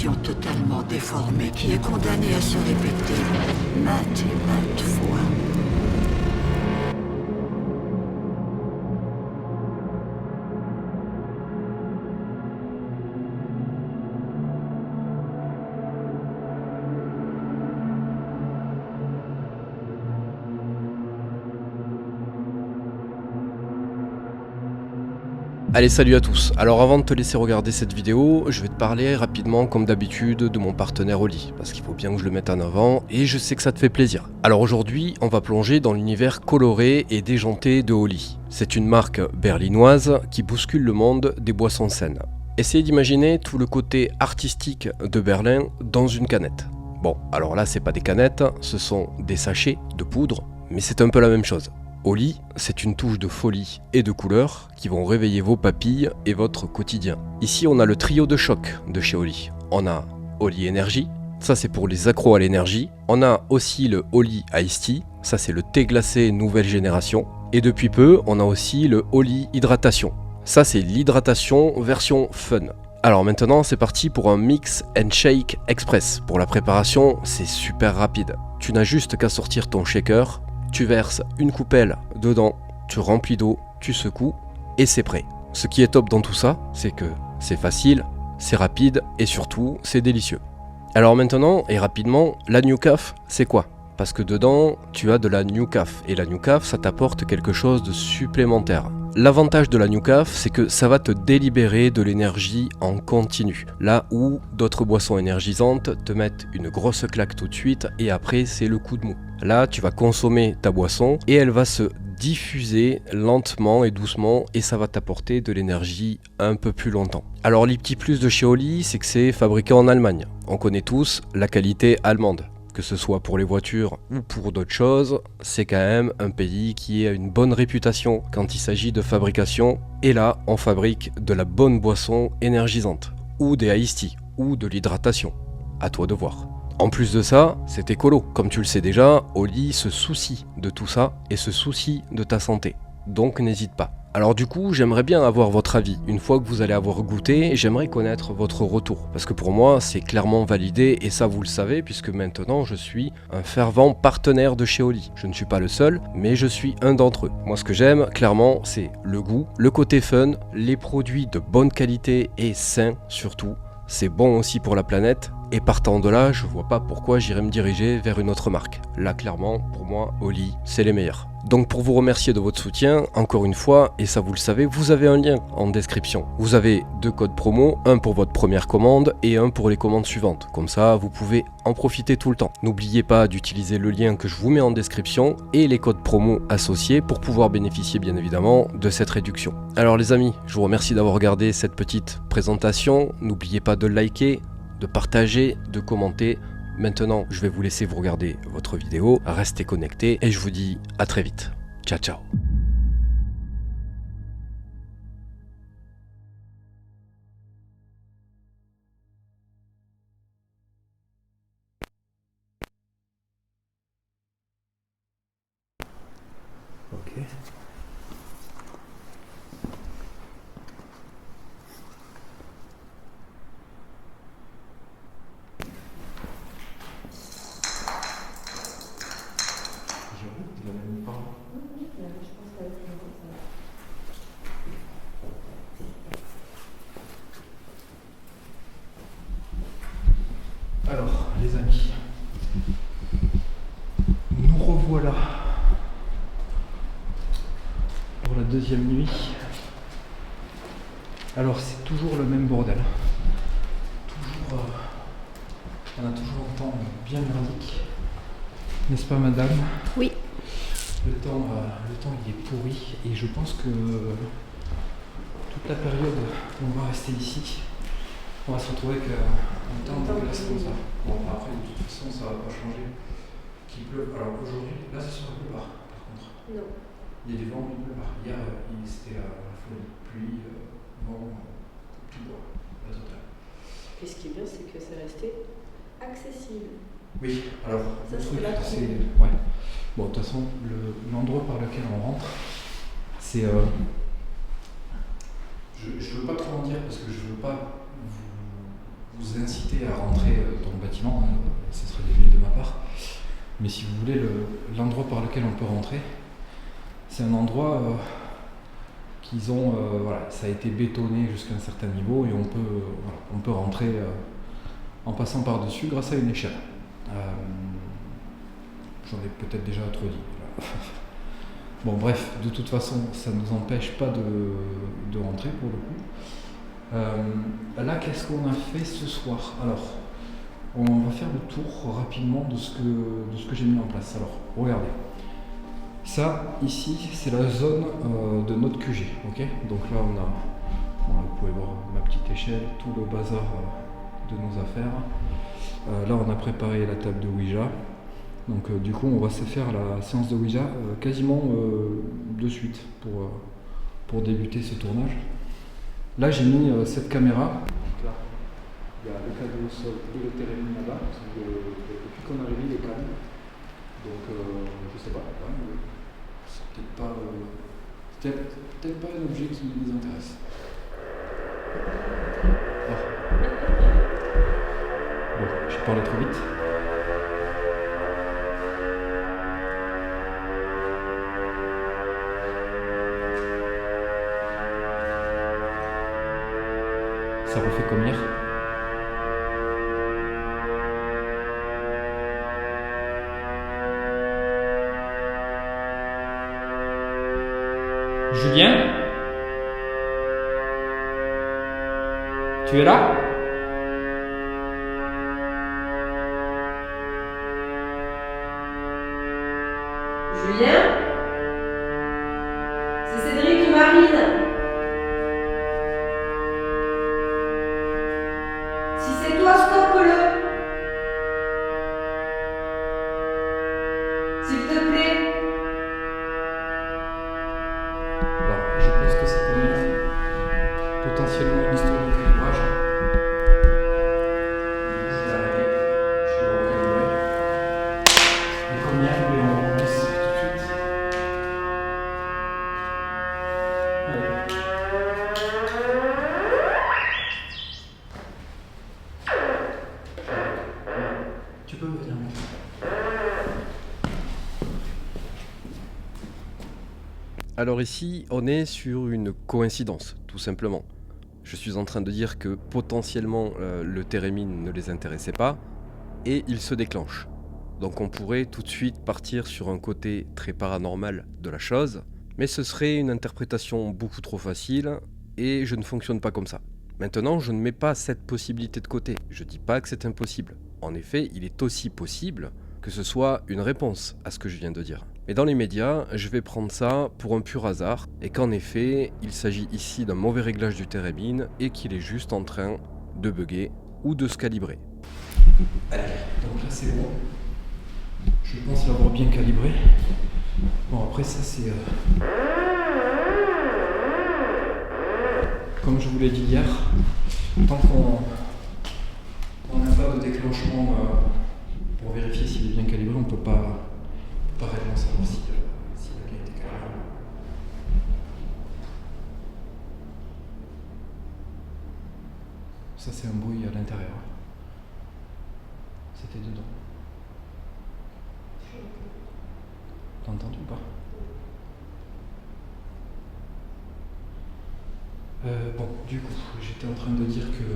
situation totalement déformée qui est condamnée à se répéter maintes et maintes fois. Allez, salut à tous. Alors avant de te laisser regarder cette vidéo, je vais te parler rapidement comme d'habitude de mon partenaire Oli, parce qu'il faut bien que je le mette en avant et je sais que ça te fait plaisir. Alors aujourd'hui, on va plonger dans l'univers coloré et déjanté de Oli. C'est une marque berlinoise qui bouscule le monde des boissons saines. Essayez d'imaginer tout le côté artistique de Berlin dans une canette. Bon, alors là c'est pas des canettes, ce sont des sachets de poudre, mais c'est un peu la même chose. Oli, c'est une touche de folie et de couleurs qui vont réveiller vos papilles et votre quotidien. Ici, on a le trio de choc de chez Oli. On a Oli Energy, ça c'est pour les accros à l'énergie. On a aussi le Oli Iced Tea, ça c'est le thé glacé nouvelle génération. Et depuis peu, on a aussi le Oli Hydratation. Ça c'est l'hydratation version fun. Alors maintenant, c'est parti pour un mix and shake express. Pour la préparation, c'est super rapide. Tu n'as juste qu'à sortir ton shaker. Tu verses une coupelle dedans, tu remplis d'eau, tu secoues et c'est prêt. Ce qui est top dans tout ça, c'est que c'est facile, c'est rapide et surtout c'est délicieux. Alors maintenant et rapidement, la New Caf, c'est quoi? Parce que dedans, tu as de la New Caf et la New Caf, ça t'apporte quelque chose de supplémentaire. L'avantage de la New Caf, c'est que ça va te délibérer de l'énergie en continu. Là où d'autres boissons énergisantes te mettent une grosse claque tout de suite et après c'est le coup de mou. Là, tu vas consommer ta boisson et elle va se diffuser lentement et doucement et ça va t'apporter de l'énergie un peu plus longtemps. Alors les petits plus de chez Oli, c'est que c'est fabriqué en Allemagne. On connaît tous la qualité allemande. Que ce soit pour les voitures ou pour d'autres choses, c'est quand même un pays qui a une bonne réputation quand il s'agit de fabrication. Et là, on fabrique de la bonne boisson énergisante, ou des iced tea, ou de l'hydratation. À toi de voir. En plus de ça, c'est écolo. Comme tu le sais déjà, Oli se soucie de tout ça et se soucie de ta santé. Donc n'hésite pas. Alors du coup, j'aimerais bien avoir votre avis. Une fois que vous allez avoir goûté, j'aimerais connaître votre retour. Parce que pour moi, c'est clairement validé et ça vous le savez puisque maintenant je suis un fervent partenaire de chez Oli. Je ne suis pas le seul, mais je suis un d'entre eux. Moi ce que j'aime, clairement, c'est le goût, le côté fun, les produits de bonne qualité et sains surtout. C'est bon aussi pour la planète. Et partant de là, je vois pas pourquoi j'irais me diriger vers une autre marque. Là, clairement, pour moi, Oli, c'est les meilleurs. Donc pour vous remercier de votre soutien, encore une fois, et ça vous le savez, vous avez un lien en description. Vous avez 2 codes promo, un pour votre première commande et un pour les commandes suivantes. Comme ça, vous pouvez en profiter tout le temps. N'oubliez pas d'utiliser le lien que je vous mets en description et les codes promo associés pour pouvoir bénéficier bien évidemment de cette réduction. Alors les amis, je vous remercie d'avoir regardé cette petite présentation. N'oubliez pas de liker, de partager, de commenter. Maintenant, je vais vous laisser vous regarder votre vidéo, restez connectés et je vous dis à très vite. Ciao, ciao. Ok. Alors, les amis, nous revoilà pour la deuxième nuit. Alors, c'est toujours le même bordel. Toujours, on a toujours un temps bien merdique. N'est-ce pas, madame? Oui. Le temps, il est pourri et je pense que toute la période où on va rester ici, on va se retrouver avec un temps de glace comme ça. Bon, après, de toute façon, ça va pas changer. Qu'il pleuve. Alors aujourd'hui, là, ce soir, il pleut pas, par contre. Non. Il y a du vent, il pleut pas. Hier, c'était la folie. Pluie, vent, tout bois, la totale. Et ce qui est bien, c'est que c'est resté accessible. Oui, alors, Ça, le truc, c'est la c'est. Ouais. Bon, de toute façon, l'endroit par lequel on rentre, c'est. Je veux pas trop en dire parce que je veux pas vous inciter à rentrer dans le bâtiment, hein, ce serait débile de ma part. Mais si vous voulez, l'endroit par lequel on peut rentrer, c'est un endroit qu'ils ont, voilà, ça a été bétonné jusqu'à un certain niveau et on peut rentrer en passant par-dessus grâce à une échelle. J'en ai peut-être déjà trop dit. Voilà. Bon bref, de toute façon, ça ne nous empêche pas de rentrer pour le coup. Là, qu'est-ce qu'on a fait ce soir? Alors, on va faire le tour rapidement de ce que j'ai mis en place. Alors, regardez. Ça, ici, c'est la zone de notre QG. Okay, donc là, vous pouvez voir ma petite échelle, tout le bazar de nos affaires. Là, on a préparé la table de Ouija. Donc du coup, on va se faire la séance de Ouija quasiment de suite pour débuter ce tournage. Là, j'ai mis cette caméra. Donc là, il y a le câble au sol et le térémine là-bas. Depuis qu'on a réveillé les câbles. Donc, je sais pas. Ouais, c'est peut-être pas un objet qui les intéresse. Bon, j'ai parlé trop vite. Ça refait comme hier. Julien? Tu es là? Julien? C'est Cédric et Marine. Si c'est toi, stoppe-le. S'il te plaît. Alors, je pense que c'est pour nous potentiellement une histoire de calibrage. Je vais arrêter, je vais recalibrer. Et comme hier, on glisse tout de suite. Allez. Tu peux venir, mec. Alors ici, on est sur une coïncidence, tout simplement. Je suis en train de dire que potentiellement le térémine ne les intéressait pas et il se déclenche. Donc on pourrait tout de suite partir sur un côté très paranormal de la chose, mais ce serait une interprétation beaucoup trop facile et je ne fonctionne pas comme ça. Maintenant, je ne mets pas cette possibilité de côté, je dis pas que c'est impossible. En effet, il est aussi possible que ce soit une réponse à ce que je viens de dire. Mais dans les médias, je vais prendre ça pour un pur hasard, et qu'en effet, il s'agit ici d'un mauvais réglage du térémine et qu'il est juste en train de bugger ou de se calibrer. Allez, donc là c'est bon. Je pense l'avoir bien calibré. Bon, après ça c'est... Comme je vous l'ai dit hier, tant qu'on n'a pas de déclenchement pour vérifier s'il est bien calibré, on ne peut pas réellement savoir si la qualité est calibrée. Ça c'est un bruit à l'intérieur. C'était dedans. T'as entendu ou pas? Bon, du coup, j'étais en train de dire que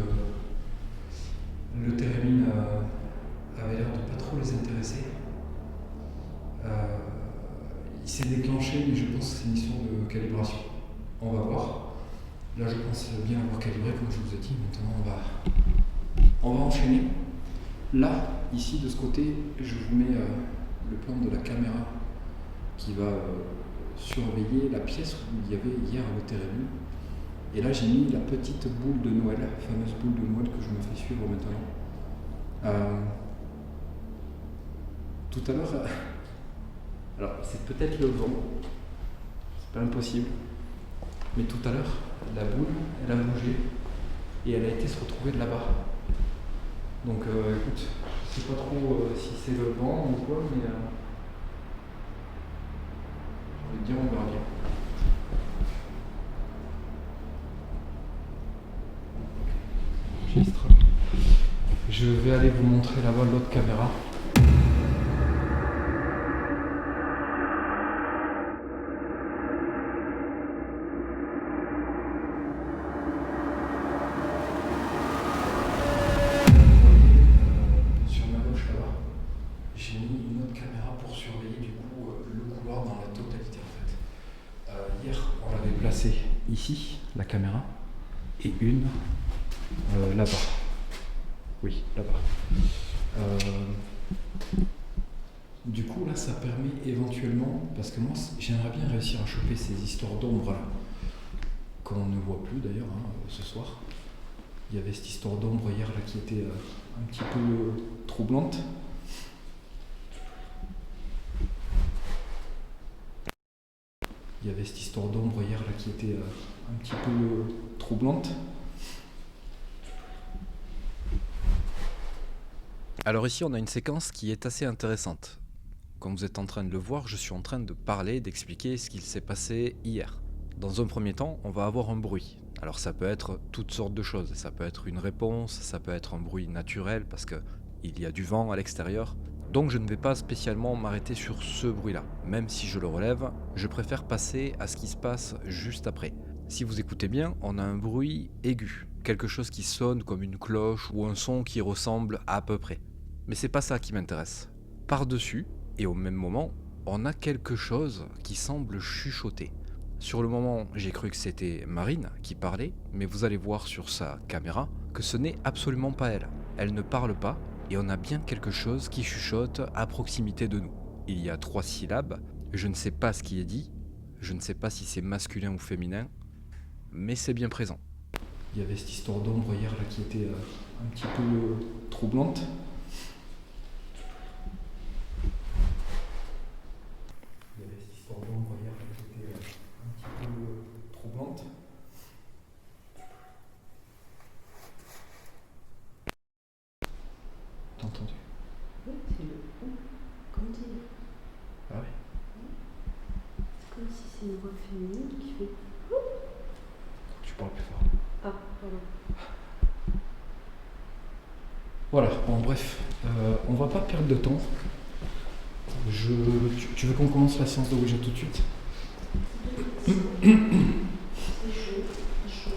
le térémine avait l'air de pas trop les intéresser. Il s'est déclenché, mais je pense que c'est une histoire de calibration. On va voir. Là, je pense bien avoir calibré, comme je vous ai dit. Maintenant, on va enchaîner. Là, ici, de ce côté, je vous mets le plan de la caméra qui va surveiller la pièce où il y avait hier le térémine. Et là, j'ai mis la petite boule de Noël, la fameuse boule de Noël que je me fais suivre maintenant. Tout à l'heure, alors c'est peut-être le vent, c'est pas impossible, mais tout à l'heure, la boule, elle a bougé et elle a été se retrouver de là-bas. Donc écoute, je sais pas trop si c'est le vent ou quoi, mais je vais te dire, on verra bien. J'enregistre. Je vais aller vous montrer là-bas l'autre caméra. Sur ma gauche là-bas, j'ai mis une autre caméra pour surveiller du coup le couloir dans la totalité en fait. Hier, on l'avait placée ici, la caméra, et une là-bas. Oui, là-bas. Du coup, là, ça permet éventuellement, parce que moi, j'aimerais bien réussir à choper ces histoires d'ombre là, qu'on ne voit plus d'ailleurs ce soir. Il y avait cette histoire d'ombre hier là qui était un petit peu troublante. Il y avait cette histoire d'ombre hier là qui était un petit peu troublante. Alors ici, on a une séquence qui est assez intéressante. Comme vous êtes en train de le voir, je suis en train de parler, d'expliquer ce qu'il s'est passé hier. Dans un premier temps, on va avoir un bruit. Alors ça peut être toutes sortes de choses. Ça peut être une réponse, ça peut être un bruit naturel parce qu'il y a du vent à l'extérieur. Donc je ne vais pas spécialement m'arrêter sur ce bruit-là. Même si je le relève, je préfère passer à ce qui se passe juste après. Si vous écoutez bien, on a un bruit aigu. Quelque chose qui sonne comme une cloche ou un son qui ressemble à peu près. Mais c'est pas ça qui m'intéresse. Par-dessus, et au même moment, on a quelque chose qui semble chuchoter. Sur le moment, j'ai cru que c'était Marine qui parlait, mais vous allez voir sur sa caméra que ce n'est absolument pas elle. Elle ne parle pas, et on a bien quelque chose qui chuchote à proximité de nous. Il y a 3 syllabes, je ne sais pas ce qui est dit, je ne sais pas si c'est masculin ou féminin, mais c'est bien présent. Il y avait cette histoire d'ombre hier là qui était un petit peu troublante. Il y avait cette histoire d'ombre hier là qui était un petit peu troublante. T'as entendu? Oui, c'est le ou. Comme dire. Ah oui. C'est comme si c'est une voix féminine qui fait. Tu parles plus fort. Ah, pardon. Voilà, bon bref, on va pas perdre de temps. Tu veux qu'on commence la séance de Ouija tout de suite? C'est chaud, c'est chaud.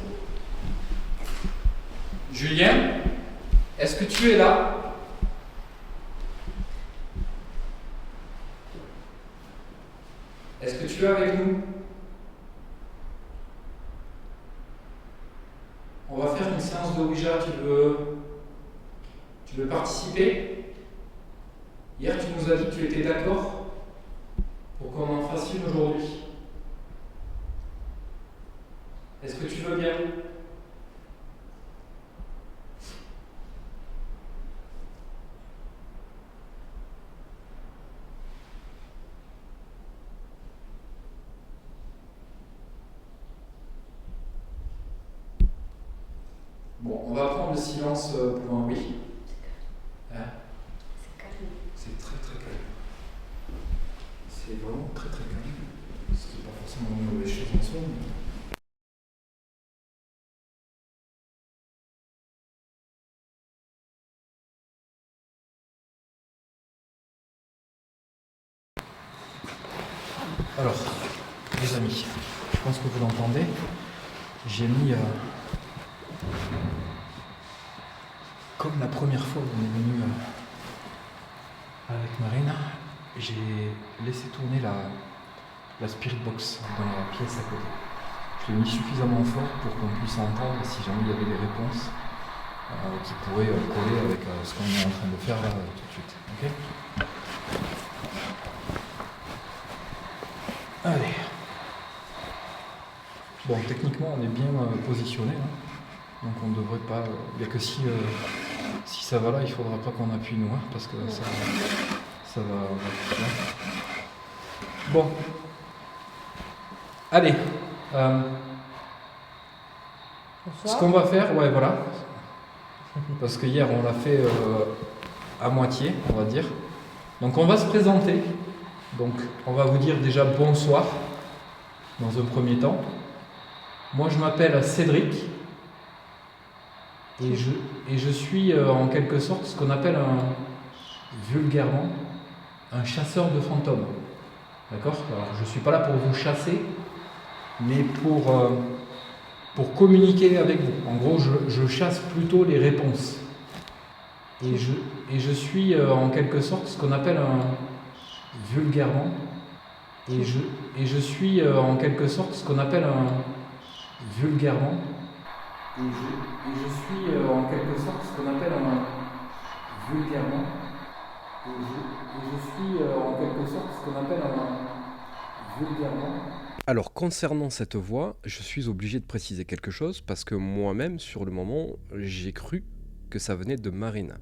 Julien, est-ce que tu es là? Est-ce que tu es avec nous? On va faire une séance de Ouija, tu veux participer? Hier tu nous as dit que tu étais d'accord pour qu'on en fasse une aujourd'hui. Est-ce que tu veux bien? Bon, on va prendre le silence pour un oui. Hein? C'est calme. C'est très très calme. C'est vraiment très très calme. Ce qui n'est pas forcément une mauvaise chose en soi. Mais... Alors, les amis, je pense que vous l'entendez. J'ai mis, comme la première fois où on est venu avec Marine, j'ai laissé tourner la Spirit Box dans la pièce à côté. Je l'ai mis suffisamment fort pour qu'on puisse entendre si jamais il y avait des réponses qui pourraient coller avec ce qu'on est en train de faire là tout de suite. Ok ? Allez. Bon, techniquement, on est bien positionné, hein. Donc on ne devrait pas... Il n'y a que si ça va là, il ne faudra pas qu'on appuie nous, hein, parce que ça va... Bon. Allez. Ce qu'on va faire, ouais, voilà. Parce que hier, on l'a fait à moitié, on va dire. Donc on va se présenter. Donc on va vous dire déjà bonsoir, dans un premier temps. Moi je m'appelle Cédric. Et je suis en quelque sorte ce qu'on appelle vulgairement un chasseur de fantômes. D'accord? Alors, je ne suis pas là pour vous chasser, mais pour communiquer avec vous. En gros, je chasse plutôt les réponses. Et je suis en quelque sorte ce qu'on appelle vulgairement. Et je suis en quelque sorte ce qu'on appelle vulgairement. Et je suis en quelque sorte ce qu'on appelle vulgairement. Et je suis en quelque sorte ce qu'on appelle vulgairement. Alors concernant cette voix, je suis obligé de préciser quelque chose parce que moi-même, sur le moment, j'ai cru que ça venait de Marine.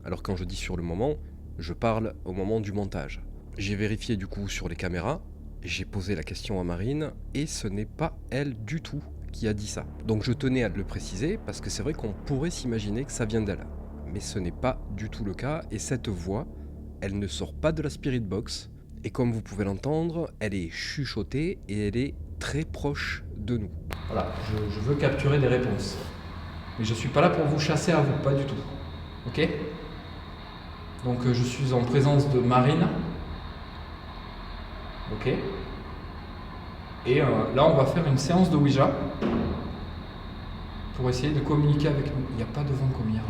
Alors quand je dis sur le moment, je parle au moment du montage. J'ai vérifié du coup sur les caméras, j'ai posé la question à Marine et ce n'est pas elle du tout qui a dit ça. Donc je tenais à le préciser parce que c'est vrai qu'on pourrait s'imaginer que ça vient d'elle. Mais ce n'est pas du tout le cas et cette voix, elle ne sort pas de la Spirit Box. Et comme vous pouvez l'entendre, elle est chuchotée et elle est très proche de nous. Voilà, je veux capturer des réponses. Mais je ne suis pas là pour vous chasser à vous, pas du tout. Ok? Donc je suis en présence de Marine. Ok? Et là, on va faire une séance de Ouija pour essayer de communiquer avec nous. Il n'y a pas de vent comme hier là.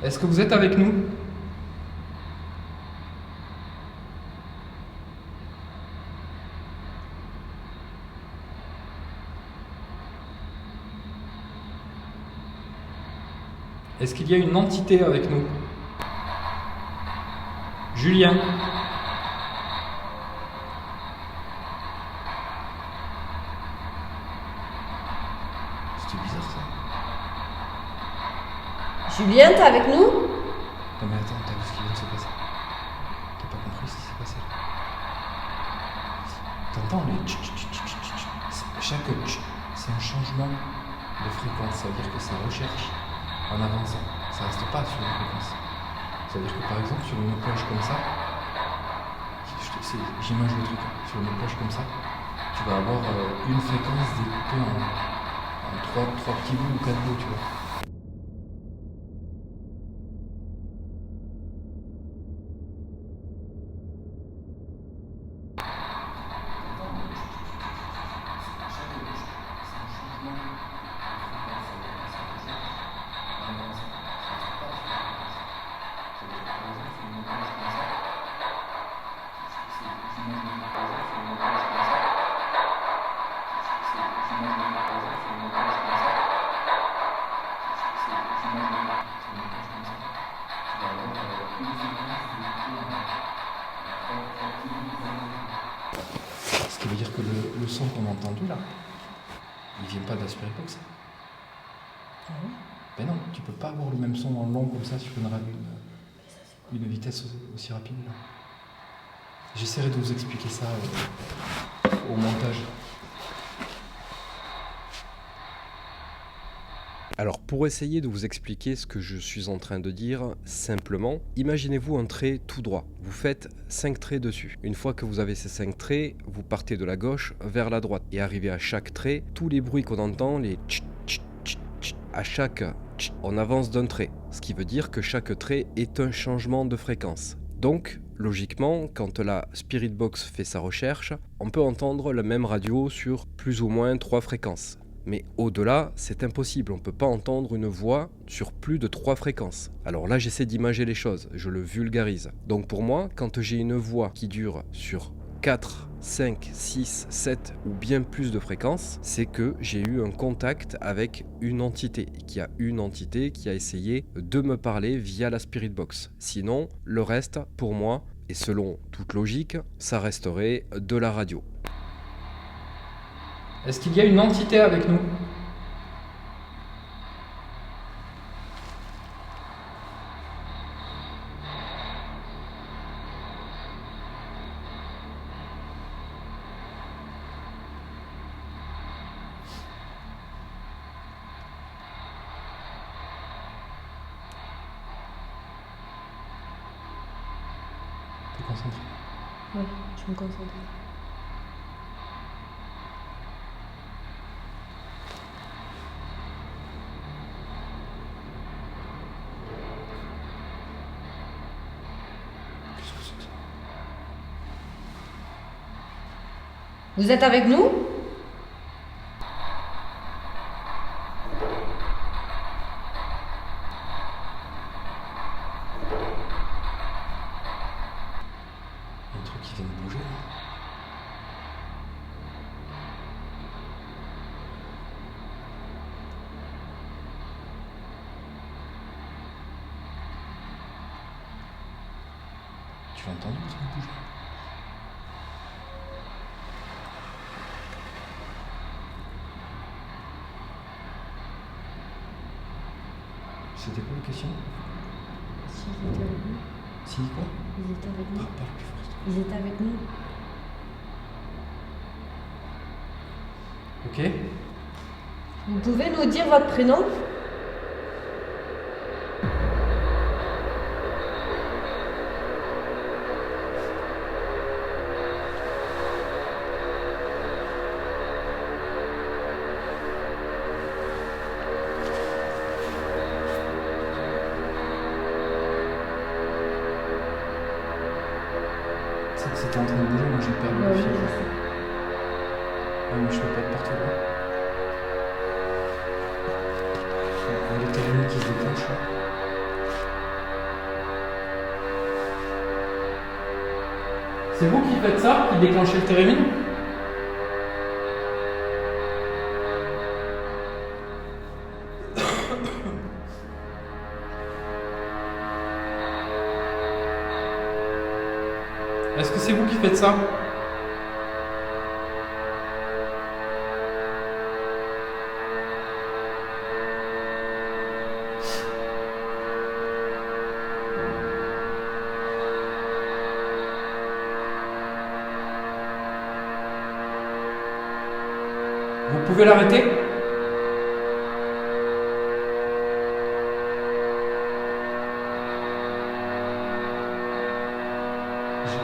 Est-ce que vous êtes avec nous? Est-ce qu'il y a une entité avec nous? Julien? C'était bizarre ça. Julien, t'es avec nous? Non mais attends, t'as vu ce qui vient de se passer? T'as pas compris ce qui s'est passé là? T'entends les tch tch tch tch tch tch. Chaque tch, c'est un changement de fréquence, ça veut dire que ça recherche en avançant. Ça reste pas sur une fréquence. Ça veut dire que par exemple sur une plage comme ça, j'imagine le truc, sur une plage comme ça, tu vas avoir une fréquence découpée en trois petits bouts ou 4 bouts, tu vois. Ce qui veut dire que le son qu'on a entendu là, il vient pas de la Spirit Box. Ben non, tu peux pas avoir le même son en long comme ça sur une vitesse aussi rapide. Là. J'essaierai de vous expliquer ça au montage. Alors pour essayer de vous expliquer ce que je suis en train de dire simplement, imaginez-vous un trait tout droit. Vous faites 5 traits dessus. Une fois que vous avez ces 5 traits, vous partez de la gauche vers la droite. Et arrivé à chaque trait, tous les bruits qu'on entend, les tch tch tch tch, à chaque tch, on avance d'un trait. Ce qui veut dire que chaque trait est un changement de fréquence. Donc, logiquement, quand la Spirit Box fait sa recherche, on peut entendre la même radio sur plus ou moins 3 fréquences. Mais au-delà, c'est impossible, on ne peut pas entendre une voix sur plus de 3 fréquences. Alors là, j'essaie d'imager les choses, je le vulgarise. Donc pour moi, quand j'ai une voix qui dure sur 4, 5, 6, 7 ou bien plus de fréquences, c'est que j'ai eu un contact avec une entité, et qu'il y a une entité qui a essayé de me parler via la Spirit Box. Sinon, le reste, pour moi, et selon toute logique, ça resterait de la radio. Est-ce qu'il y a une entité avec nous? concentres. Ouais, je me concentre. Qu'est-ce que c'est que ça? Vous êtes avec nous? Il y a un truc qui vient de bouger là. Tu l'as entendu le truc bouger? C'était quoi la question? Si, ils étaient avec nous. Si quoi? Ils étaient avec nous. Parle plus fort. Ils étaient avec nous. Ok. Vous pouvez nous dire votre prénom? C'était en train de bouger, moi j'ai perdu le fil. Ah, mais je peux pas être partout là. Il y a les téléphone qui se déclenchent là. C'est vous qui faites ça, qui déclenchez le térémine? Est-ce que c'est vous qui faites ça? Vous pouvez l'arrêter?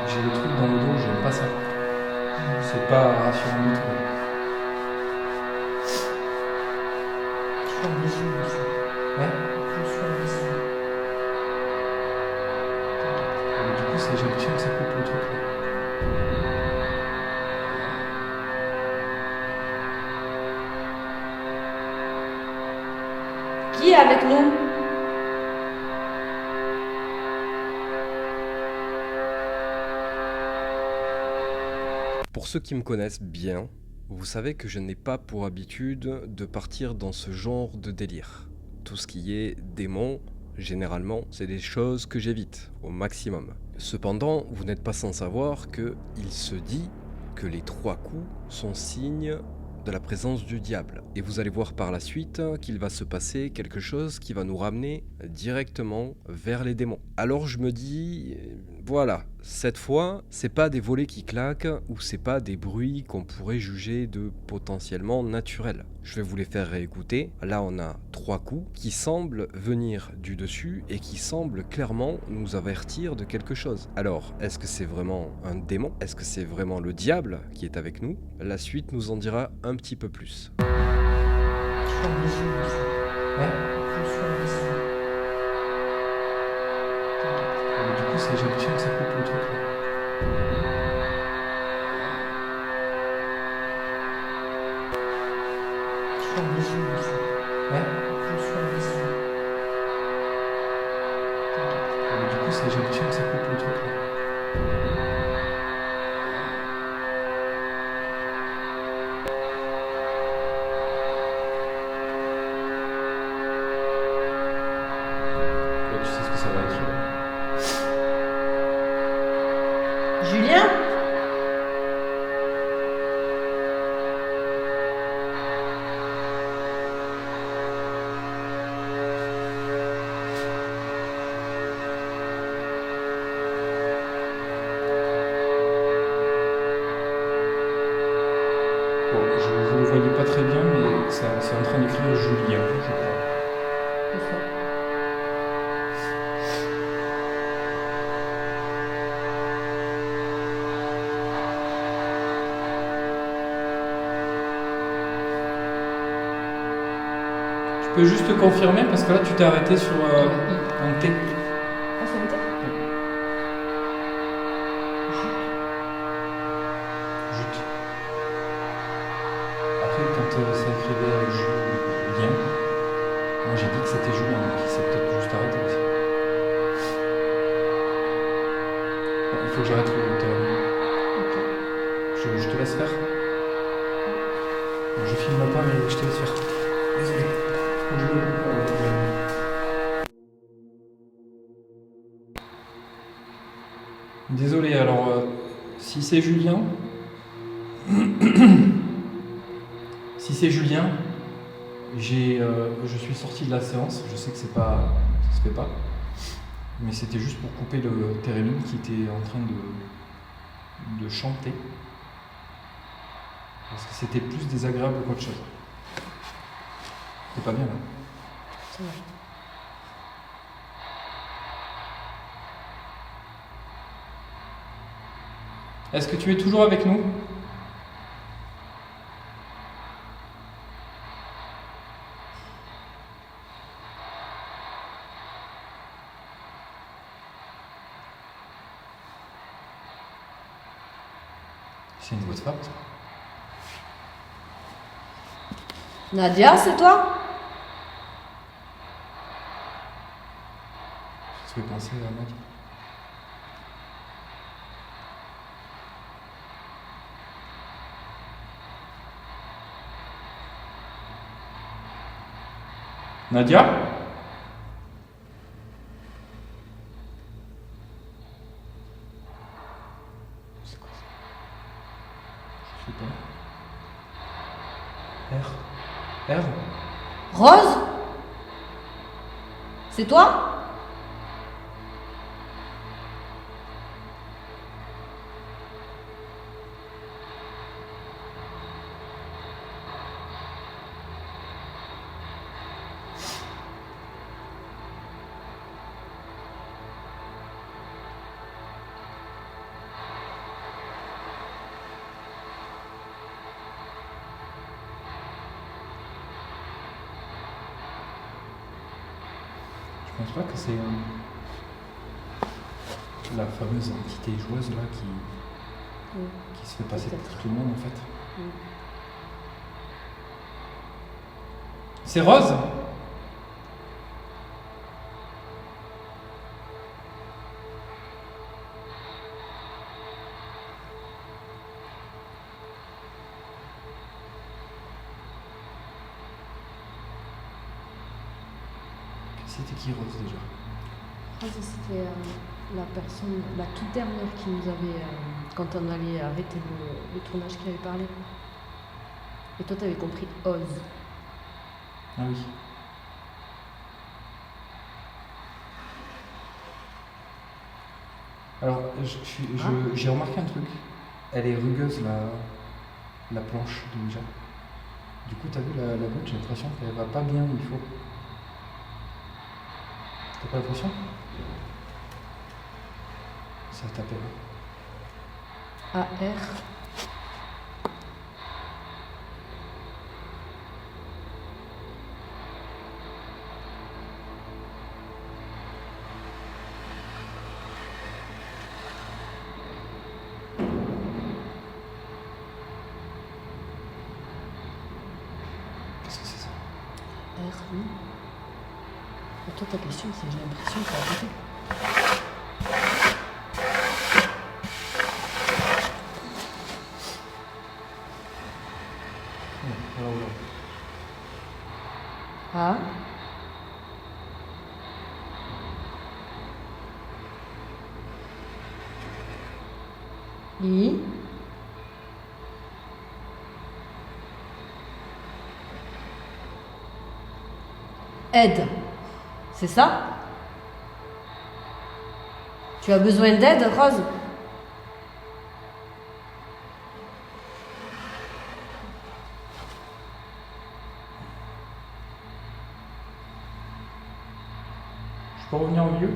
J'ai des trucs dans le dos, j'aime pas ça. C'est pas rassurant du tout. Je suis en vision, monsieur. Ouais. Je suis en vision. Du coup, j'ai l'impression que ça coupe le truc là. Qui est avec nous? Pour ceux qui me connaissent bien, vous savez que je n'ai pas pour habitude de partir dans ce genre de délire. Tout ce qui est démon, généralement, c'est des choses que j'évite au maximum. Cependant, vous n'êtes pas sans savoir que il se dit que les 3 coups sont signes de la présence du diable. Et vous allez voir par la suite qu'il va se passer quelque chose qui va nous ramener directement vers les démons. Alors je me dis, voilà, cette fois, c'est pas des volets qui claquent ou c'est pas des bruits qu'on pourrait juger de potentiellement naturels. Je vais vous les faire réécouter. Là, on a 3 coups qui semblent venir du dessus et qui semblent clairement nous avertir de quelque chose. Alors, est-ce que c'est vraiment un démon? Est-ce que c'est vraiment le diable qui est avec nous? La suite nous en dira un petit peu plus. Je suis en vision, monsieur. Ouais. Je suis en vision. Du coup, j'ai l'impression que ça coupe le truc là. Je suis en vision, monsieur. Ouais. Je suis en vision. Du coup, j'ai l'impression que ça coupe le truc là. Là, tu sais ce que ça va être. Julien? Bon, vous le voyez pas très bien, mais c'est en train d'écrire Julien, je crois. C'est ça. peux juste te confirmer parce que là tu t'es arrêté sur un T. Ah, c'est noté. Jute. Après, quand ça écrivait Julien, moi j'ai dit que c'était Julien, donc il s'est peut-être juste arrêté aussi. Bon, il faut que j'arrête le terrain. Ok. Je te laisse faire. Je filme pas, mais je te laisse faire. Désolé. Désolé, alors si c'est Julien, si c'est Julien, je suis sorti de la séance. Je sais que c'est pas, ça se fait pas, mais c'était juste pour couper le Térémine qui était en train de chanter parce que c'était plus désagréable qu'autre chose. C'est pas bien là. C'est vrai. Est-ce que tu es toujours avec nous? C'est une voix de femme, ça. Nadia, c'est toi? Ça te fait penser à Nadia. Nadia? C'est quoi ça? Je sais pas. R? Rose? C'est toi? Je pense pas que c'est la fameuse entité joueuse là qui se fait passer pour Peut-être. tout le monde en fait. Mm. C'est Rose? C'était qui Rose déjà? Ah, ça, c'était la personne, la toute dernière qui nous avait, quand on allait arrêter le tournage, qui avait parlé. Et toi, t'avais compris Oz. Ah oui. Alors, j'ai remarqué un truc. Elle est rugueuse, la planche de Ouija. Du coup, t'as vu la boîte, j'ai l'impression qu'elle va pas bien où il faut. T'as pas l'impression? Ça t'appelle. AR. Qu'est-ce que c'est ça? R, oui. Et toi, ta question, c'est j'ai l'impression que ça a arrêté. Ah. I. Aide. C'est ça? Tu as besoin d'aide, Rose? Je peux revenir au milieu?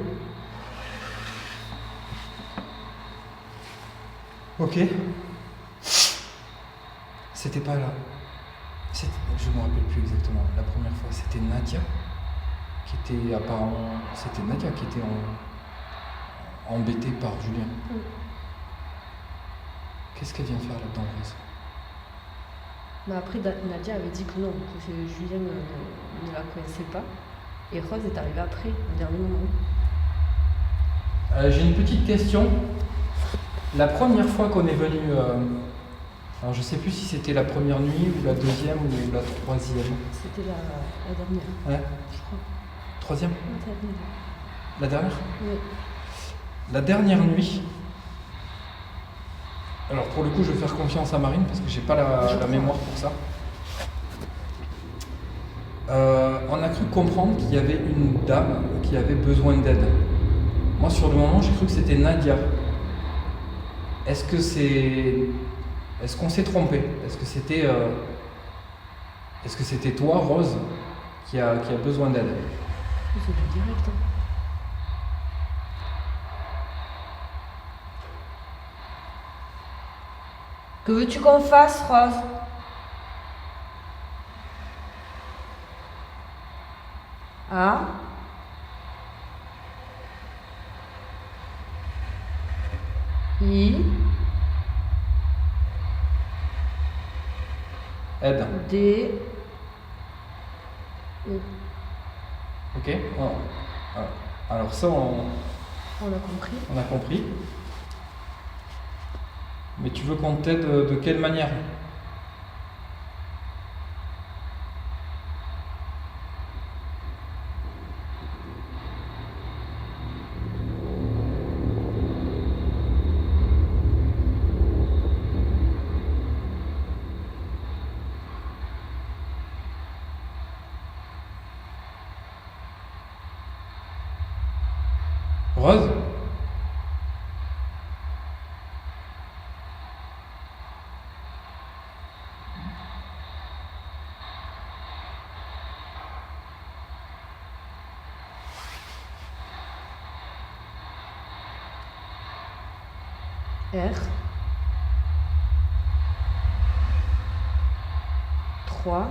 Ok. C'était pas là. Je me rappelle plus exactement. La première fois, c'était c'était Nadia qui était apparemment. C'était Nadia qui était embêtée par Julien. Oui. Qu'est-ce qu'elle vient faire là-dedans, Rose? Mais après, Nadia avait dit que non, que Julien ne la connaissait pas. Et Rose est arrivée après, au dernier moment. J'ai une petite question. La première fois qu'on est venu, alors je sais plus si c'était la première nuit ou la deuxième ou la troisième. C'était la dernière, Ouais, je crois. troisième? La dernière. La dernière? Oui. La dernière nuit. Alors pour le coup, je vais faire confiance à Marine parce que j'ai pas la mémoire pour ça. On a cru comprendre qu'il y avait une dame qui avait besoin d'aide. Moi, sur le moment, j'ai cru que c'était Nadia. Est-ce qu'on s'est trompé? Est-ce que c'était toi, Rose, qui a besoin d'aide? C'est le direct. Hein. Que veux-tu qu'on fasse, Rose? Ah? I? Aide. D? E. Ok. Alors ça, On a compris. on a compris. Mais tu veux qu'on t'aide de quelle manière? Rose? R. 3.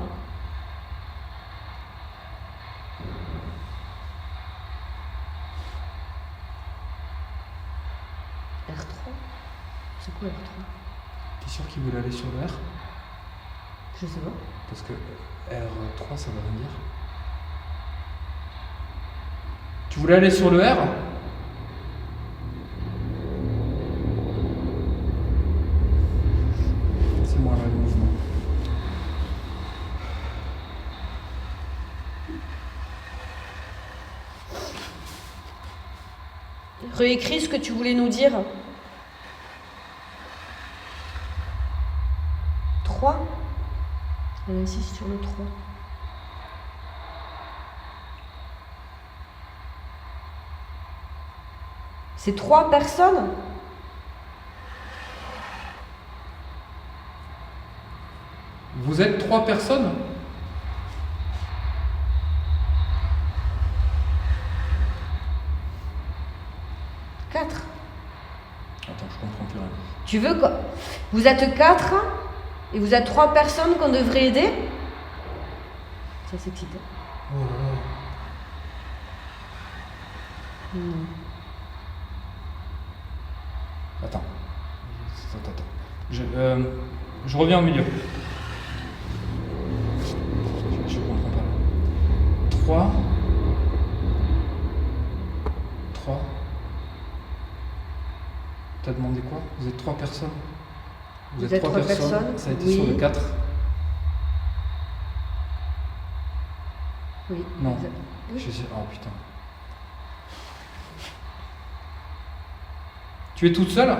R3. C'est quoi R3? T'es sûr qu'il voulait aller sur le R? Je sais pas. Parce que R3, ça va rien dire. Tu voulais aller sur le R? C'est moi là, le mouvement. Réécris ce que tu voulais nous dire. 3. Elle insiste sur le 3. C'est 3 personnes? Vous êtes 3 personnes? Quatre. Attends, je comprends plus rien. Tu veux que... Vous êtes 4 et vous êtes 3 personnes qu'on devrait aider? Ça s'excite. Oh là là. Non. Attends. Je reviens au milieu. Je comprends pas. 3. T'as demandé quoi? Vous êtes 3 personnes? Vous êtes 3 personnes? Ça a été Oui. sur le 4? Oui. Non. vous êtes- oui. Oh putain. Tu es toute seule?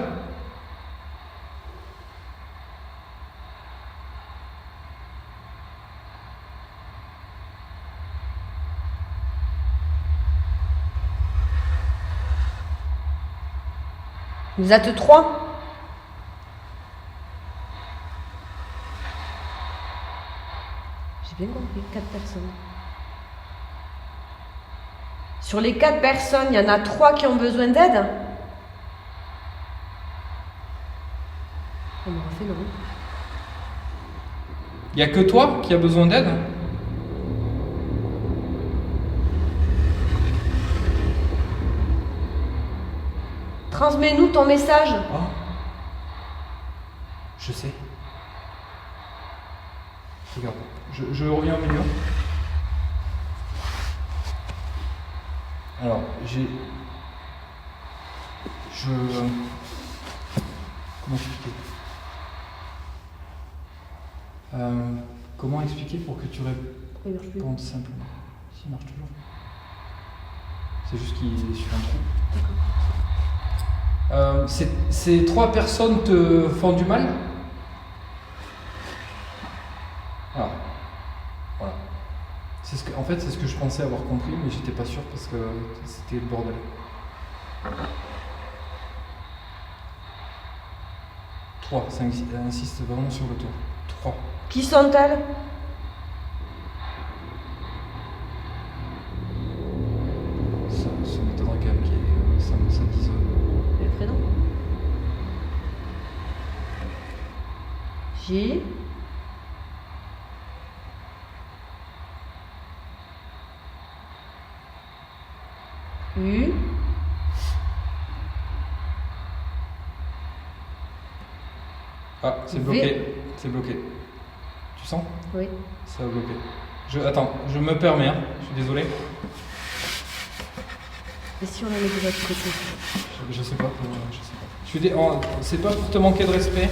Vous êtes 3? J'ai bien compris, 4 personnes. Sur les 4 personnes, il y en a 3 qui ont besoin d'aide? On m'aurait fait non. Il n'y a que toi qui as besoin d'aide? Transmets-nous ton message. Oh. Je sais. Regarde, je reviens au milieu. Alors, comment expliquer Comment expliquer pour que tu Il marche plus. répondes simplement? S'il marche toujours. C'est juste qu'il est sur un trou. Ces 3 personnes te font du mal? Ah, voilà. En fait, c'est ce que je pensais avoir compris, mais j'étais pas sûr parce que c'était le bordel. Trois, ça insiste vraiment sur le tour. 3. Qui sont-elles? Ça m'étonnerait quand même qu'il y ait ça dise. Les prénoms. J. U. Ah, c'est V. bloqué. C'est bloqué. Tu sens? Oui. Ça a bloqué. Attends, je me permets, hein. Je suis désolé. Et si on la met de l'autre côté? Je sais pas. C'est pas pour te manquer de respect,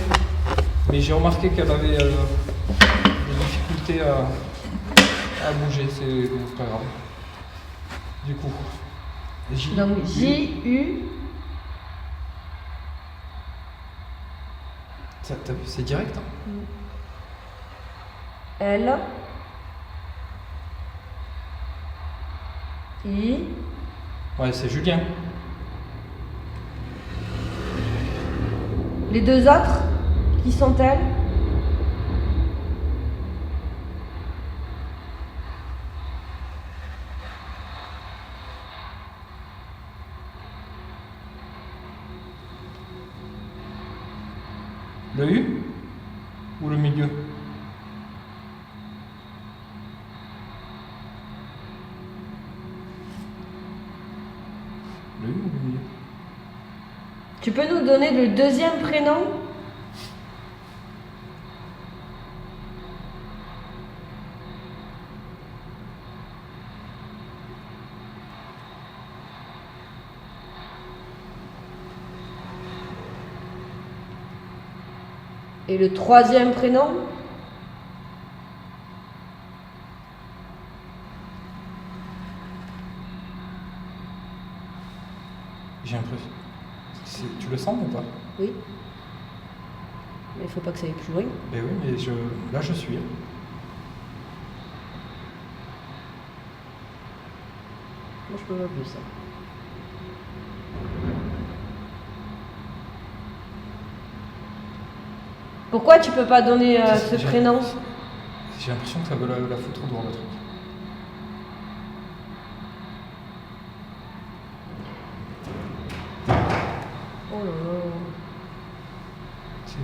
mais j'ai remarqué qu'elle avait des difficultés à bouger. C'est pas grave. Du coup, Donc J-U. T'as vu, c'est direct. Hein. L. I. Ouais, c'est Julien. Les 2 autres, qui sont-elles? Le U ou le milieu? Le U ou le milieu? Tu peux nous donner le 2e prénom? Et le 3e prénom? J'ai l'impression. Tu le sens ou pas? Oui. Mais il faut pas que ça aille plus loin. Ben oui, mais là je suis. Moi, je peux pas plus ça. Pourquoi tu peux pas donner ce prénom? J'ai l'impression que ça veut la foutre au doigt, le truc. Oh là là.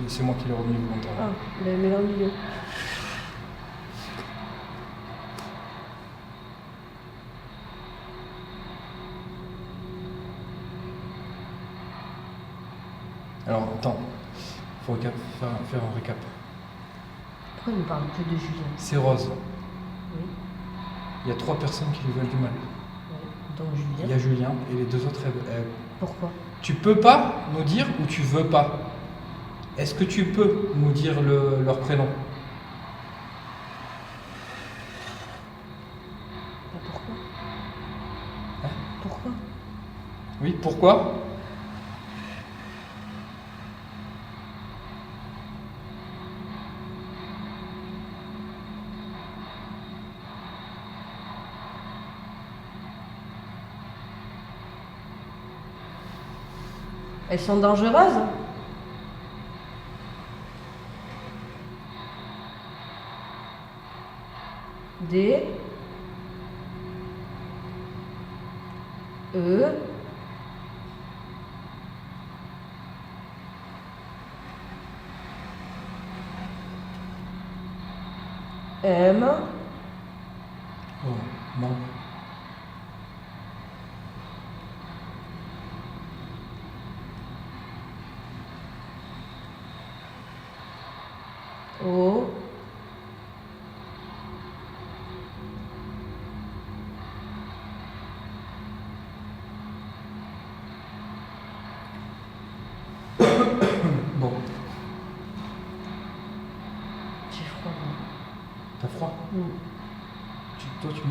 C'est moi qui l'ai remis volontairement. Ah, mais mets-la au milieu. Alors, attends. Faut faire un récap. Pourquoi il ne parle que de Julien? C'est Rose. Oui. Il y a 3 personnes qui lui veulent du mal. Oui. Donc Julien. Il y a Julien et les 2 autres, Pourquoi? Tu peux pas nous dire ou tu veux pas? Est-ce que tu peux nous dire leur prénom? Bah, pourquoi? Hein? Pourquoi? Oui, pourquoi? Elles sont dangereuses? D. E. M. Oh, non.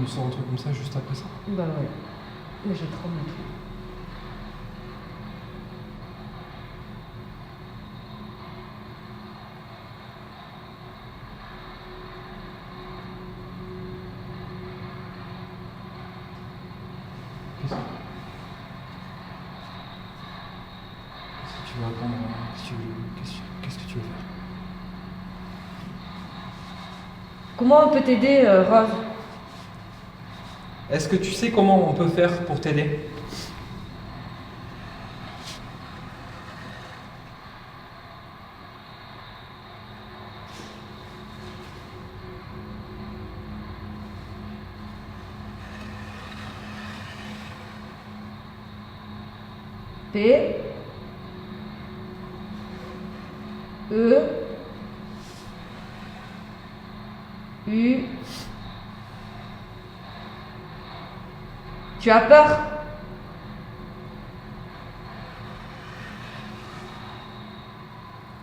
me sort un truc comme ça juste après ça. Bah ouais. Mais je tremble et tout. Qu'est-ce que tu veux répondre? Qu'est-ce que tu veux faire? Comment on peut t'aider, Rose? Est-ce que tu sais comment on peut faire pour t'aider? P E U. Tu as peur?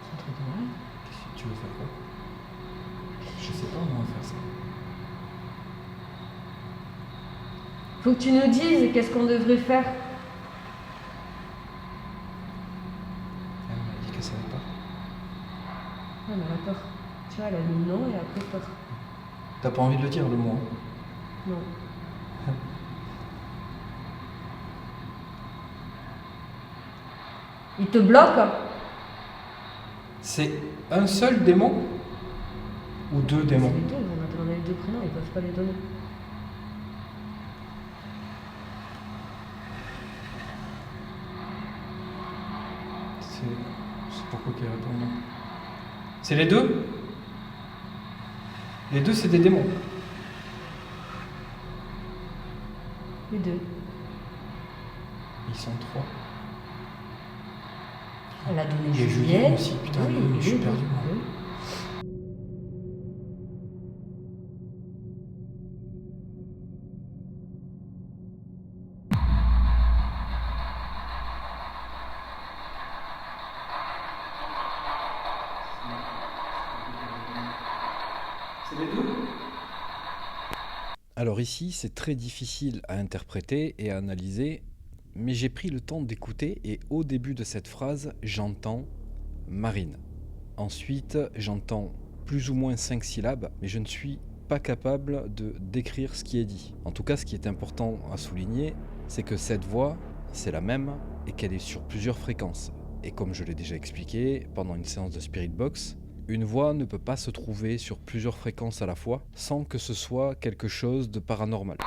C'est un truc de malade. Qu'est-ce que tu veux faire quoi? Je sais pas comment faire ça. Faut que tu nous dises qu'est-ce qu'on devrait faire. Elle m'a dit qu'elle savait pas. Ah, mais elle a peur. Tu vois, elle a dit non et après peur. T'as pas envie de le dire le mot? Non. Il te bloque? C'est un seul démon? Ou deux C'est démons? les deux, on a demandé les deux prénoms, ils peuvent pas les donner. C'est pourquoi qu'il répond non. C'est les deux? Les deux, c'est des démons. Les deux. Ils sont trois. Elle a donné Et Julien Juliette. aussi, putain, Oui, mais je suis oui, perdu, moi. oui. C'est les deux? Alors ici, c'est très difficile à interpréter et à analyser, mais j'ai pris le temps d'écouter et au début de cette phrase, j'entends Marine. Ensuite, j'entends plus ou moins 5 syllabes, mais je ne suis pas capable de décrire ce qui est dit. En tout cas, ce qui est important à souligner, c'est que cette voix, c'est la même et qu'elle est sur plusieurs fréquences. Et comme je l'ai déjà expliqué pendant une séance de Spirit Box, une voix ne peut pas se trouver sur plusieurs fréquences à la fois sans que ce soit quelque chose de paranormal.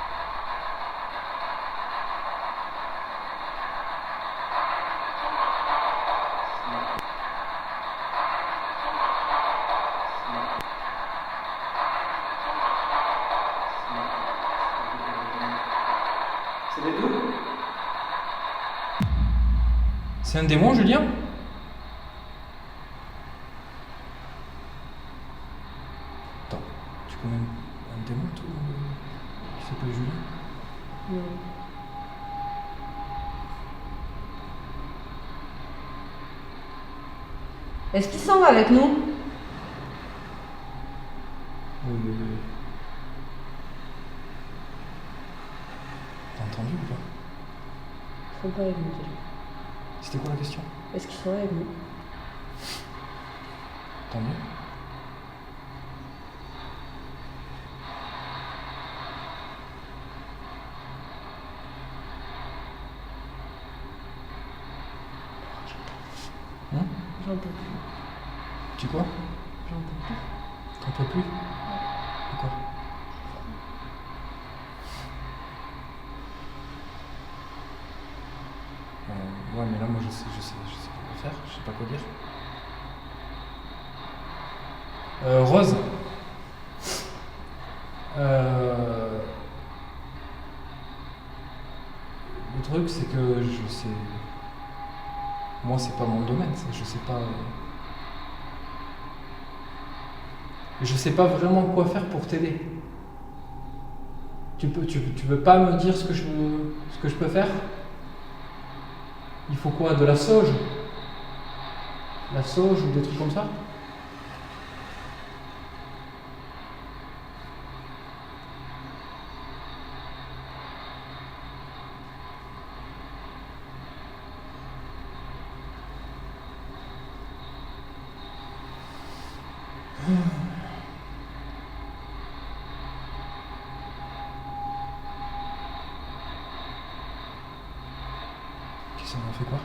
C'est les deux? C'est un démon, Julien? Attends, tu connais un démon, toi, qui s'appelle Julien? Non. Est-ce qu'ils sont avec nous? Oui, oui, oui. T'as entendu ou pas? Ils sont pas avec nous déjà. C'était quoi la question? Est-ce qu'ils sont avec nous? Tant mieux. Hein? J'en peux plus. Tu quoi? J'en peux plus. T'en peux plus? Pourquoi? Ouais, mais là, moi, je sais pas quoi faire, je sais pas quoi dire. Rose. Le truc, c'est que je sais. Moi, c'est pas mon domaine, ça, je sais pas. Je sais pas vraiment quoi faire pour t'aider. Tu veux pas me dire ce que je peux faire? Il faut quoi? De la sauge? La sauge ou des trucs comme ça? Ça en fait quoi?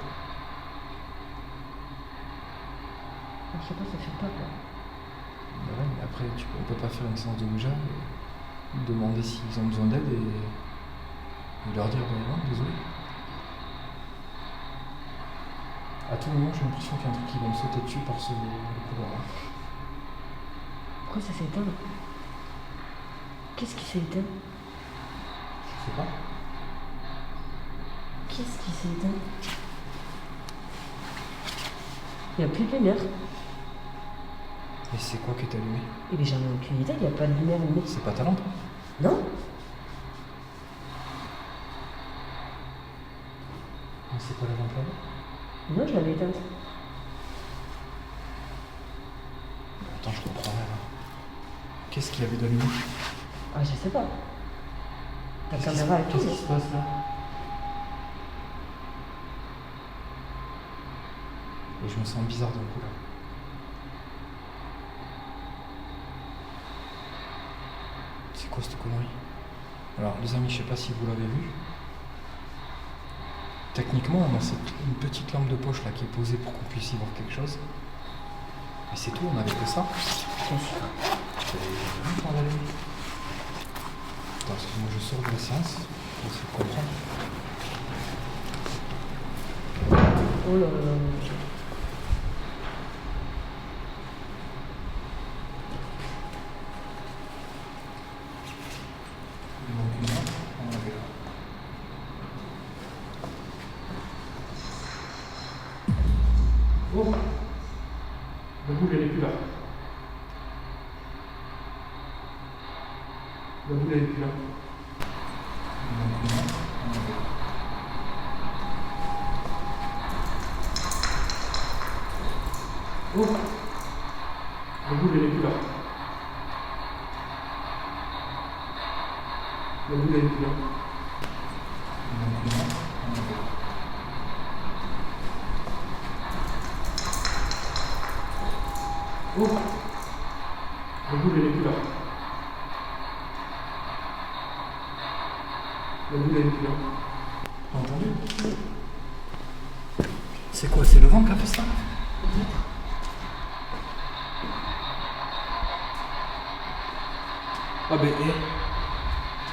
Je sais pas, ça fait pas quoi. Bah ouais, mais après, on peut pas faire une séance de Ouija et demander s'ils ont besoin d'aide et leur dire bah non, désolé. À tout moment, j'ai l'impression qu'il y a un truc qui va me sauter dessus par ce couloir-là. Pourquoi ça s'est éteint? Qu'est-ce qui s'est éteint? Je sais pas. Qu'est-ce qui s'est éteint? Il n'y a plus de lumière. Et c'est quoi qui est allumé? Et les j'en ai aucune idée, il n'y a pas de lumière allumée. C'est pas ta lampe? Non? Mais c'est pas la lampe là-bas? Non, je l'avais éteinte. Attends, je comprends rien là. Qu'est-ce qu'il y avait d'allumé? Ah, je sais pas. La Qu'est-ce qui caméra se- est Qu'est-ce tournée. qui se passe là? Et je me sens bizarre d'un coup là. C'est quoi cette connerie? Alors les amis, je sais pas si vous l'avez vu. Techniquement, on a une petite lampe de poche là qui est posée pour qu'on puisse y voir quelque chose. Mais c'est tout, on n'avait que ça. Bien sûr. J'avais même pas d'allumer. Attends, excuse-moi, je sors de la séance pour essayer de comprendre. Oh là là là. Il manque une lampe, on l'avait là. Oh! La boule elle est plus là. La boule elle est plus là. Il manque une lampe, on l'avait là. Oh! La boule elle est plus là. La boule elle est plus là. Il manque une lampe, on l'avait là. Oh! La boule elle est plus là. La boule elle est plus là. T'as entendu? C'est quoi? C'est le vent qui a fait ça? Ah ben,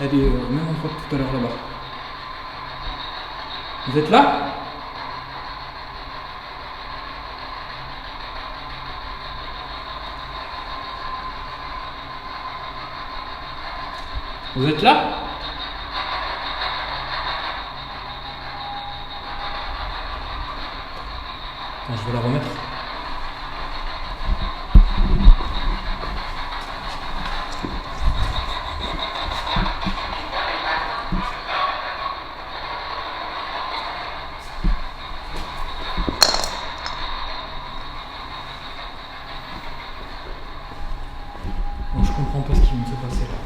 elle est au même endroit que tout à l'heure là-bas. Vous êtes là? Vous êtes là? Attends, je vais la remettre. Bon, je comprends pas ce qui vient de se passer là.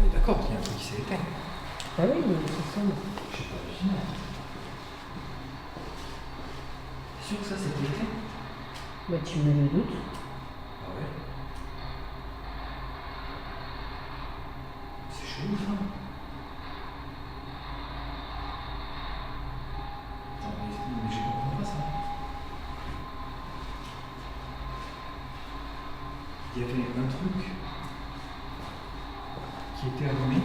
On est d'accord, il y a un truc qui s'est éteint. Ah oui, mais c'est sombre. Je sais pas, hallucinant. T'es sûr que ça c'était éteint? Bah, tu me le doutes. Ah ouais. C'est chelou ça. Attends, mais je comprends pas ça. Il y avait un truc qui était allumé.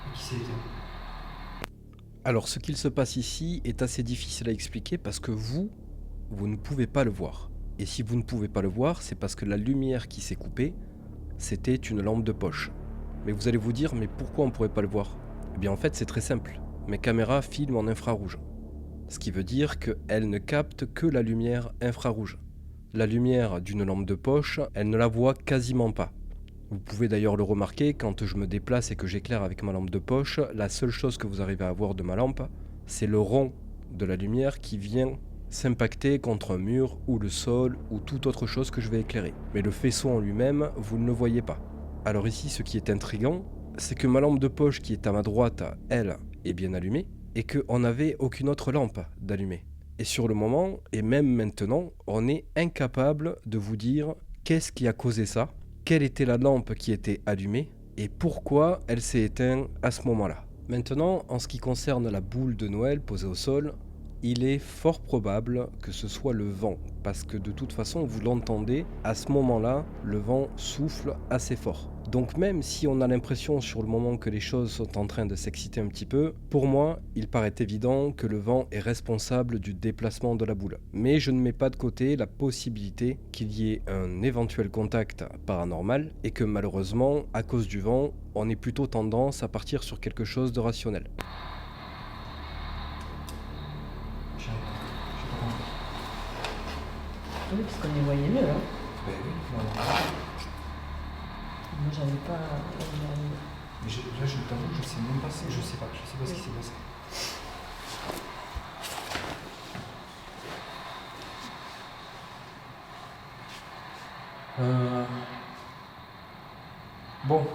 Et qui s'est éteint. Alors ce qu'il se passe ici est assez difficile à expliquer parce que vous ne pouvez pas le voir. Et si vous ne pouvez pas le voir, c'est parce que la lumière qui s'est coupée, c'était une lampe de poche. Mais vous allez vous dire, mais pourquoi on ne pourrait pas le voir? Eh bien en fait c'est très simple. Mes caméras filment en infrarouge. Ce qui veut dire qu'elles ne captent que la lumière infrarouge. La lumière d'une lampe de poche, elle ne la voit quasiment pas. Vous pouvez d'ailleurs le remarquer, quand je me déplace et que j'éclaire avec ma lampe de poche, la seule chose que vous arrivez à voir de ma lampe, c'est le rond de la lumière qui vient s'impacter contre un mur ou le sol ou toute autre chose que je vais éclairer. Mais le faisceau en lui-même, vous ne le voyez pas. Alors ici, ce qui est intriguant, c'est que ma lampe de poche qui est à ma droite, elle, est bien allumée, et qu'on n'avait aucune autre lampe d'allumée. Et sur le moment, et même maintenant, on est incapable de vous dire qu'est-ce qui a causé ça, quelle était la lampe qui était allumée, et pourquoi elle s'est éteinte à ce moment-là. Maintenant, en ce qui concerne la boule de Noël posée au sol, il est fort probable que ce soit le vent, parce que de toute façon, vous l'entendez, à ce moment-là, le vent souffle assez fort. Donc même si on a l'impression sur le moment que les choses sont en train de s'exciter un petit peu, pour moi, il paraît évident que le vent est responsable du déplacement de la boule. Mais je ne mets pas de côté la possibilité qu'il y ait un éventuel contact paranormal et que malheureusement, à cause du vent, on ait plutôt tendance à partir sur quelque chose de rationnel. J'ai pas compris. Oui, parce qu'on y voyait mieux. Hein. Ben oui, voilà. Moi, j'avais pas. Mais là, je t'avoue, je sais même pas, je sais pas ce qui s'est passé. Bon.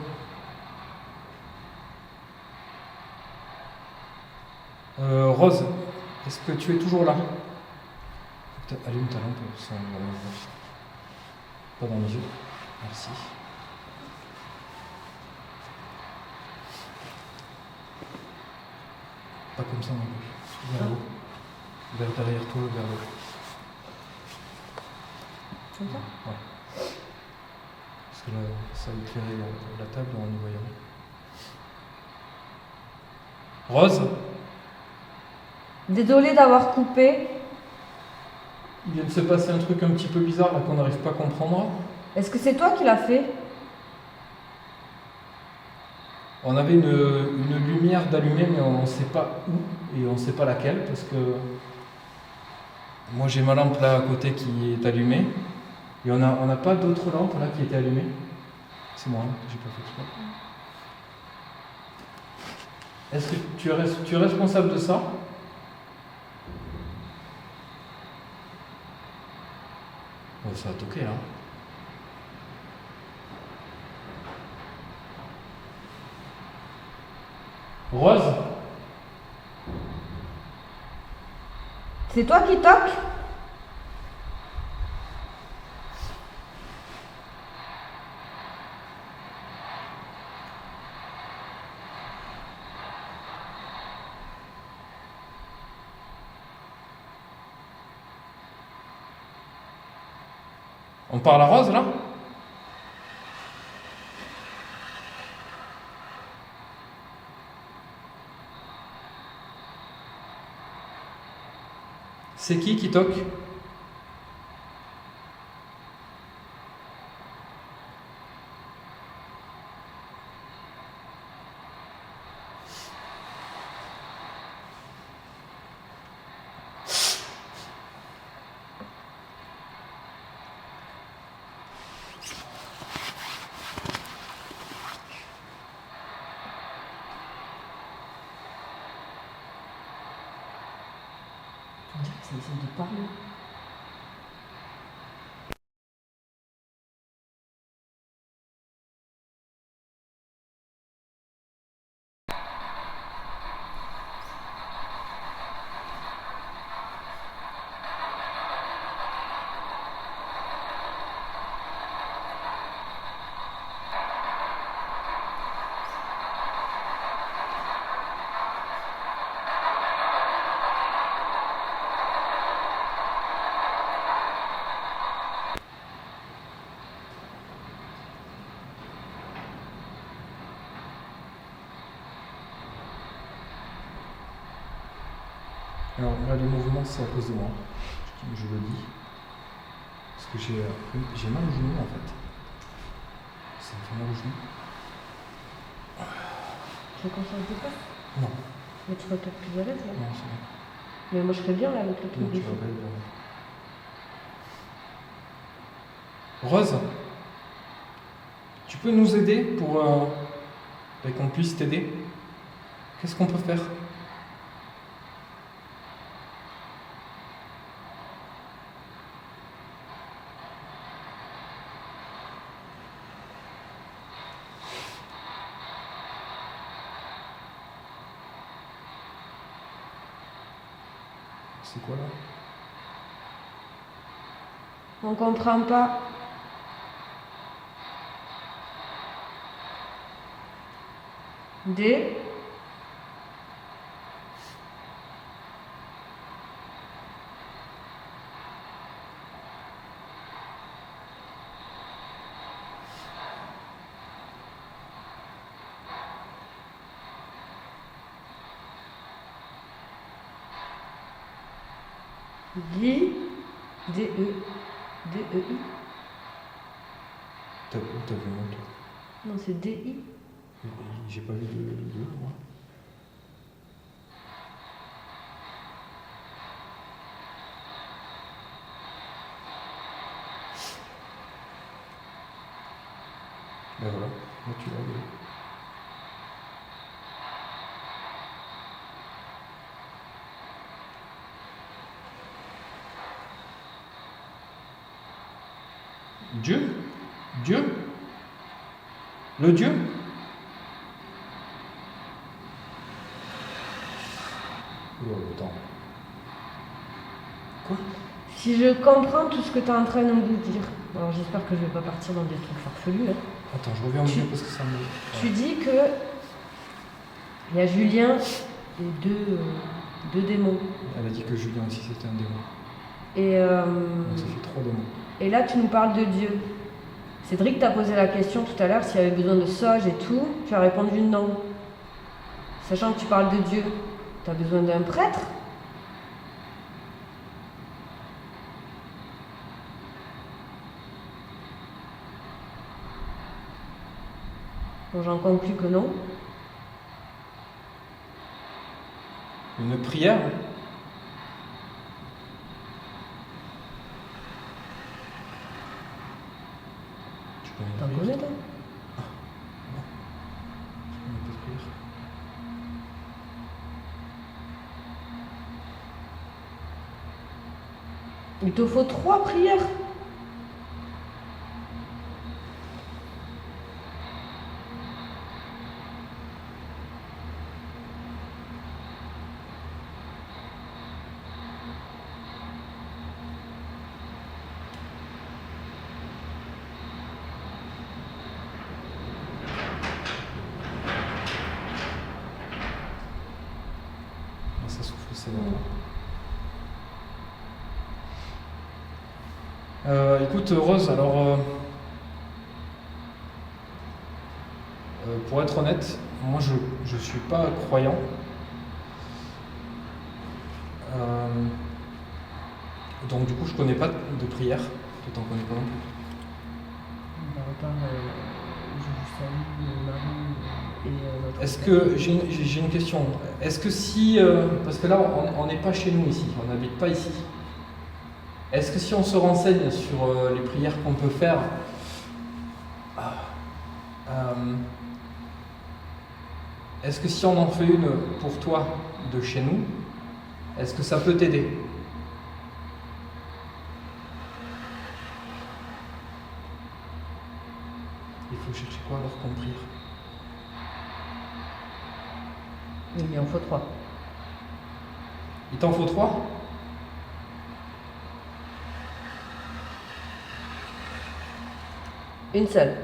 Rose, est-ce que tu es toujours là? Allume ta lampe sans pas dans les yeux. Merci. Pas comme ça non plus. Vers le haut. Vers derrière toi, vers le haut. Comme ça? Ouais. Parce que là, ça éclairait la table en y voyant. Rose, Désolée d'avoir coupé. il vient de se passer un truc un petit peu bizarre là qu'on n'arrive pas à comprendre. Est-ce que c'est toi qui l'as fait? On avait une lumière d'allumée, mais on ne sait pas où et on ne sait pas laquelle parce que moi j'ai ma lampe là à côté qui est allumée et on n'a pas d'autre lampe là qui était allumée. C'est moi, hein, j'ai pas fait exprès. Est-ce que tu es responsable de ça? Oh, ça a toqué là. Rose, C'est toi qui toques? on parle à Rose là? C'est qui toque? On dirait que ça essaie de parler. Alors là, les mouvements, c'est à cause de moi. Je le dis. Parce que j'ai mal au genou en fait. Ça me fait mal au genou. Tu veux qu'on s'en dépasse? Non, Mais tu vas peut-être plus à l'aise là. non, c'est bon. Mais moi je serais bien là avec le Non, truc tu du vas feu. pas être bien. Rose, tu peux nous aider pour qu'on puisse t'aider? Qu'est-ce qu'on peut faire? C'est quoi là? On comprend pas. D. Guy. D-E. D-E-I. T'as vu moi toi? Non, c'est D-I. J'ai pas vu de moi. Ben voilà, là tu l'as vu. Dieu? Dieu? Le Dieu? Oh, attends. Quoi? Si je comprends tout ce que tu es en train de nous dire, alors j'espère que je vais pas partir dans des trucs farfelus. Hein. Attends, je reviens au milieu parce que ça me... Tu dis que il y a Julien et deux démons. Elle a dit que Julien aussi c'était un démon. Et, Donc ça fait 3 démons. et là, tu nous parles de Dieu. Cédric t'a posé la question tout à l'heure s'il y avait besoin de sage et tout. Tu as répondu non. Sachant que tu parles de Dieu, tu as besoin d'un prêtre? Bon, j'en conclus que non. Une prière? Tu connais T'en une connais, prière? toi? Je connais pas de prière. Il te faut 3 prières. Ça souffle, c'est écoute Rose, alors pour être honnête, moi je suis pas croyant. Donc du coup je connais pas de prière. Toi t'en connais pas non plus. Je vous salue, Marie et notre Est-ce que j'ai une question? Est-ce que si parce que là on n'est pas chez nous ici, on n'habite pas ici. Est-ce que si on se renseigne sur les prières qu'on peut faire, est-ce que si on en fait une pour toi de chez nous, est-ce que ça peut t'aider? Il faut chercher quoi alors comme prière? Il en faut 3. Il t'en faut 3? Une seule.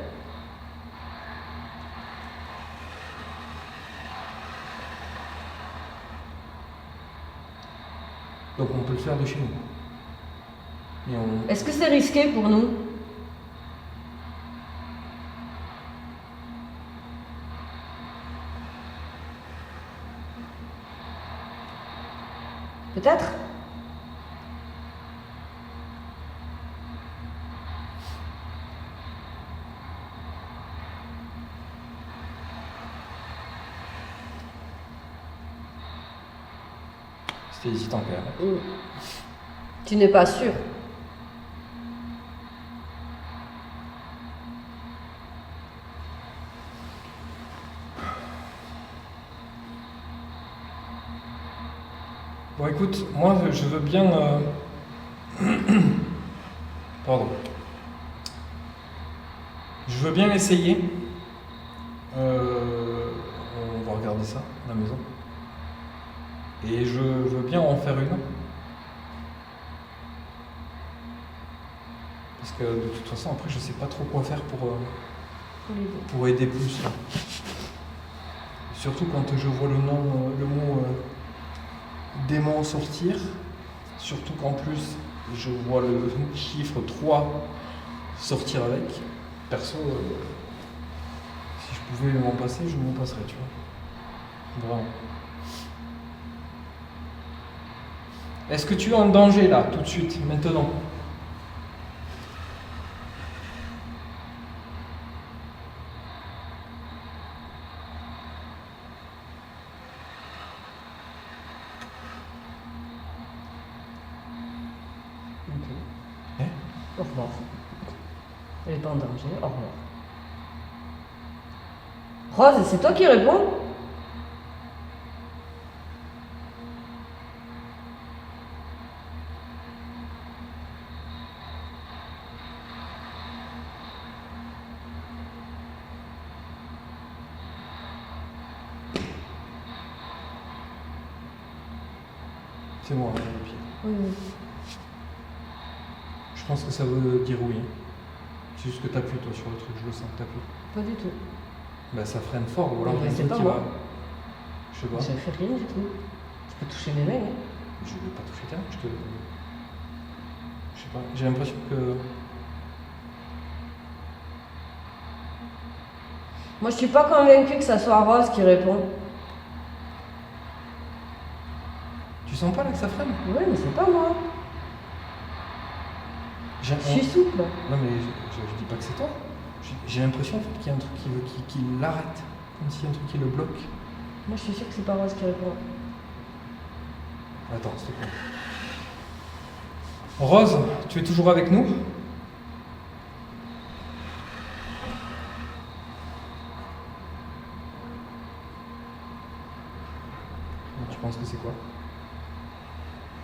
Donc on peut le faire de chez nous. Et on... Est-ce que c'est risqué pour nous? Peut-être? C'était hésitant quand même. Tu n'es pas sûr? Bon écoute, moi je veux bien... Pardon. Je veux bien essayer. On va regarder ça à la maison. Et je veux bien en faire une. Parce que de toute façon, après, je sais pas trop quoi faire Pour les deux. pour aider plus. Là. Surtout quand je vois le mot démon sortir. Surtout qu'en plus, je vois le chiffre 3 sortir avec. Perso, si je pouvais m'en passer, je m'en passerais, tu vois. Vraiment. Est-ce que tu es en danger là, tout de suite, maintenant? Au revoir. Elle n'est pas en danger, au revoir. Rose, c'est toi qui réponds? C'est moi, le pied. Oui. Je pense que ça veut dire oui. C'est juste que t'appuies toi sur le truc, je le sens que t'appuies. Pas du tout. Bah ça freine fort, ou alors Mais il y a un c'est truc pas qui moi. va. Je sais pas. J'ai fait rien du tout. Tu peux toucher mes mains. Hein. Je vais pas toucher ta main, je sais pas, j'ai l'impression que. Moi, je suis pas convaincue que ça soit Rose qui répond. Tu sens pas là que ça freine? Oui, mais c'est pas moi. Je suis souple. Non mais je dis pas que c'est toi. J'ai l'impression en fait, qu'il y a un truc qui l'arrête. Comme s'il y a un truc qui le bloque. Moi, je suis sûre que c'est pas Rose qui répond. Attends, s'il te plaît. Rose, tu es toujours avec nous? Tu penses que c'est quoi?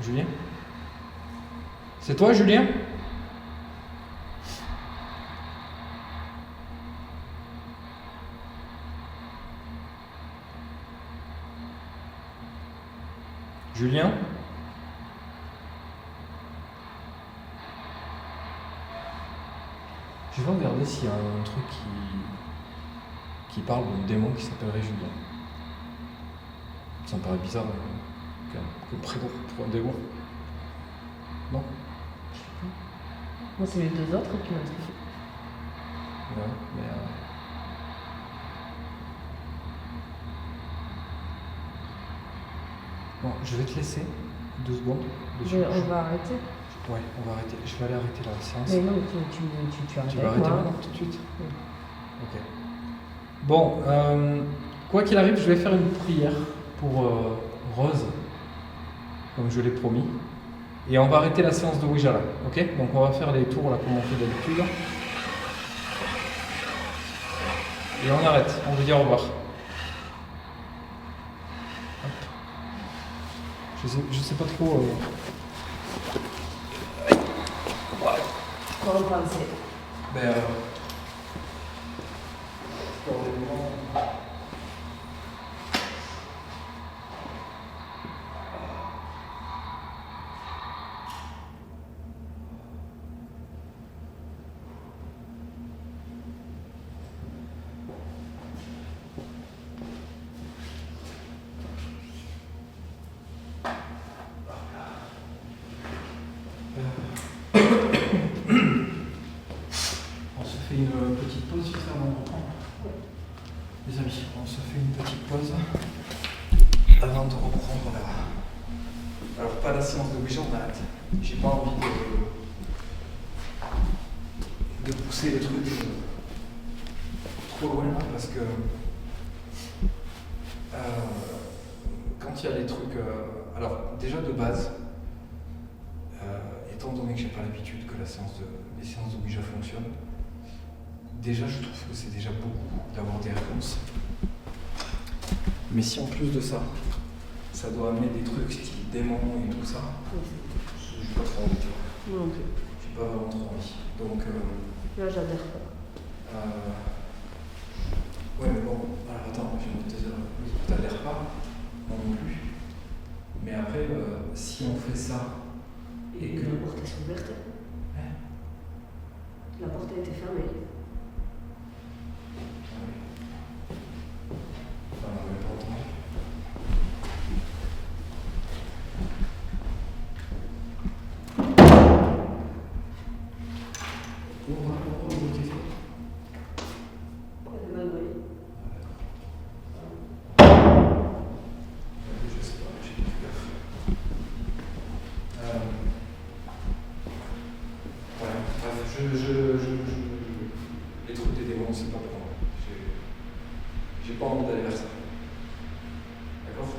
Julien? C'est toi, Julien? Julien? Je vais regarder s'il y a un truc qui parle d'un démon qui s'appellerait Julien. Ça me paraît bizarre comme prénom pour un démon. Non? Moi, c'est les deux autres qui m'ont truqué. Ouais, mais. Bon, je vais te laisser 2 secondes. On va arrêter. Ouais, on va arrêter. Je vais aller arrêter la séance. Mais non, tu arrêtes Tu vas avec arrêter moi. maintenant tout de suite? Oui. Ok. Bon, quoi qu'il arrive, je vais faire une prière pour Rose, comme je l'ai promis. Et on va arrêter la séance de Ouija là, ok? Donc on va faire les tours là comme on fait d'habitude. Et on arrête, on vous dit au revoir. Hop. Je sais pas trop. Quoi en penser? Ben, on se fait une petite pause vite fait avant de reprendre. Les amis, on se fait une petite pause avant de reprendre là. Alors pas la séance de Ouija, on arrête. J'ai pas envie de pousser le truc trop loin là parce que quand il y a des trucs. Alors déjà de base, étant donné que j'ai pas l'habitude que les séances de Ouija fonctionnent, déjà je trouve que c'est déjà beaucoup d'avoir des réponses. Mais si en plus de ça, ça doit amener des trucs style démons et tout ça, j'ai pas trop envie. Moi non plus. J'ai pas vraiment trop envie. Donc Là, j'adhère pas. ouais mais bon, alors attends, je vais te dire, t'adhères pas, moi non plus. Mais après, si on fait ça et que. La porte est ouverte. La porte a été fermée. On n'avait pas entendu. Ouvre le téléphone. Elle est mal brûlée. Je sais pas, j'ai dû faire. Ouais, bref, les trucs des démons, c'est pas pour moi. J'ai pas envie d'aller vers ça. D'accord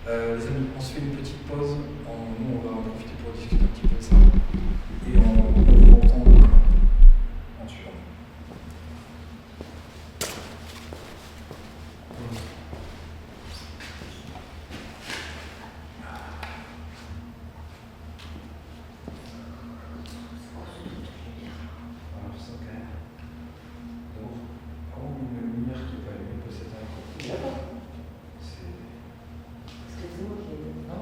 les amis, on se fait une petite pause. Nous, on va en profiter pour discuter un petit peu de ça. Et on vous reprend en suivant. Alors ça quand même. Donc, une lumière qui va allumer peut s'éteindre. C'est... Excusez-moi, Non,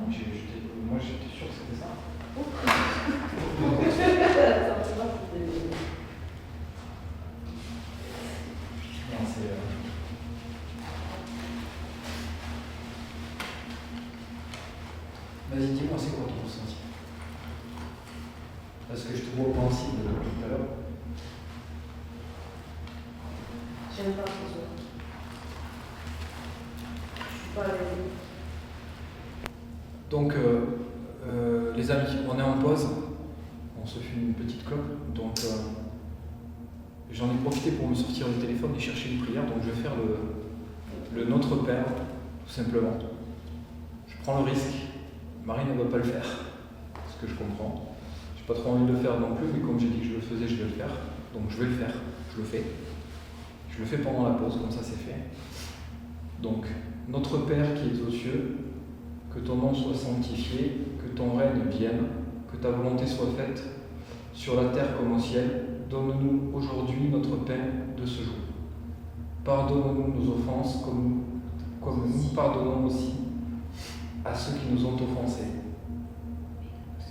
moi j'étais sûr que c'était ça. Non, c'est... Vas-y, dis-moi, c'est quoi ton ressenti? Parce que je te vois pensive depuis tout à l'heure. J'aime pas ce soir. Je suis pas à l'aise. Donc, les amis, on est en pause. On se fait une petite clope. Donc, j'en ai profité pour me sortir le téléphone et chercher une prière. Donc, je vais faire le Notre Père, tout simplement. Je prends le risque. Marie ne va pas le faire, ce que je comprends. J'ai pas trop envie de le faire non plus, mais comme j'ai dit que je le faisais, je vais le faire. Donc, je vais le faire. Je le fais. Je le fais pendant la pause, comme ça c'est fait. Donc, Notre Père qui es aux cieux, que ton nom soit sanctifié, que ton règne vienne, que ta volonté soit faite, sur la terre comme au ciel. Donne-nous aujourd'hui notre pain de ce jour. Pardonne-nous nos offenses, comme nous pardonnons aussi à ceux qui nous ont offensés.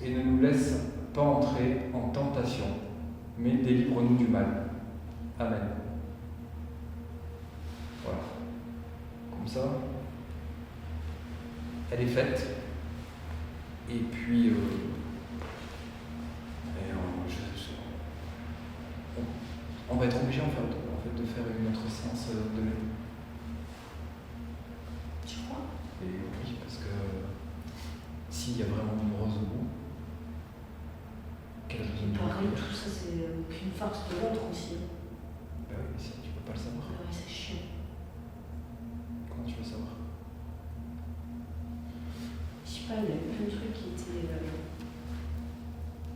Et ne nous laisse pas entrer en tentation, mais délivre-nous du mal. Amen. Voilà. Comme ça, elle est faite. Et puis, on va être obligé en fait, de faire une autre séance demain. Tu crois? Et oui, parce que s'il y a vraiment une rose au bout, qu'elle a besoin de Pareil, mourir. tout ça, c'est qu'une farce de l'autre aussi. Bah oui, mais ça, tu peux pas le savoir. Ouais, c'est chiant. Comment tu veux savoir? Je sais pas, il y a eu plein de trucs qui étaient.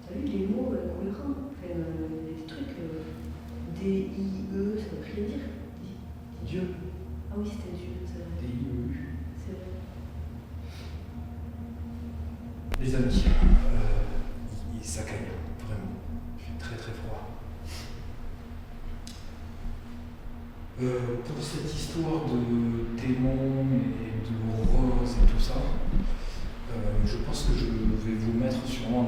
T'as vu les mots cohérents? Enfin, les trucs. D-I-E, ça veut rien dire. Dieu. Ah oui, c'était Dieu, c'est vrai. D-I-E-U. C'est vrai. Les amis, ça caille, vraiment. Il fait très très froid. Pour cette histoire de démons et de roses et tout ça, je pense que je vais vous mettre sûrement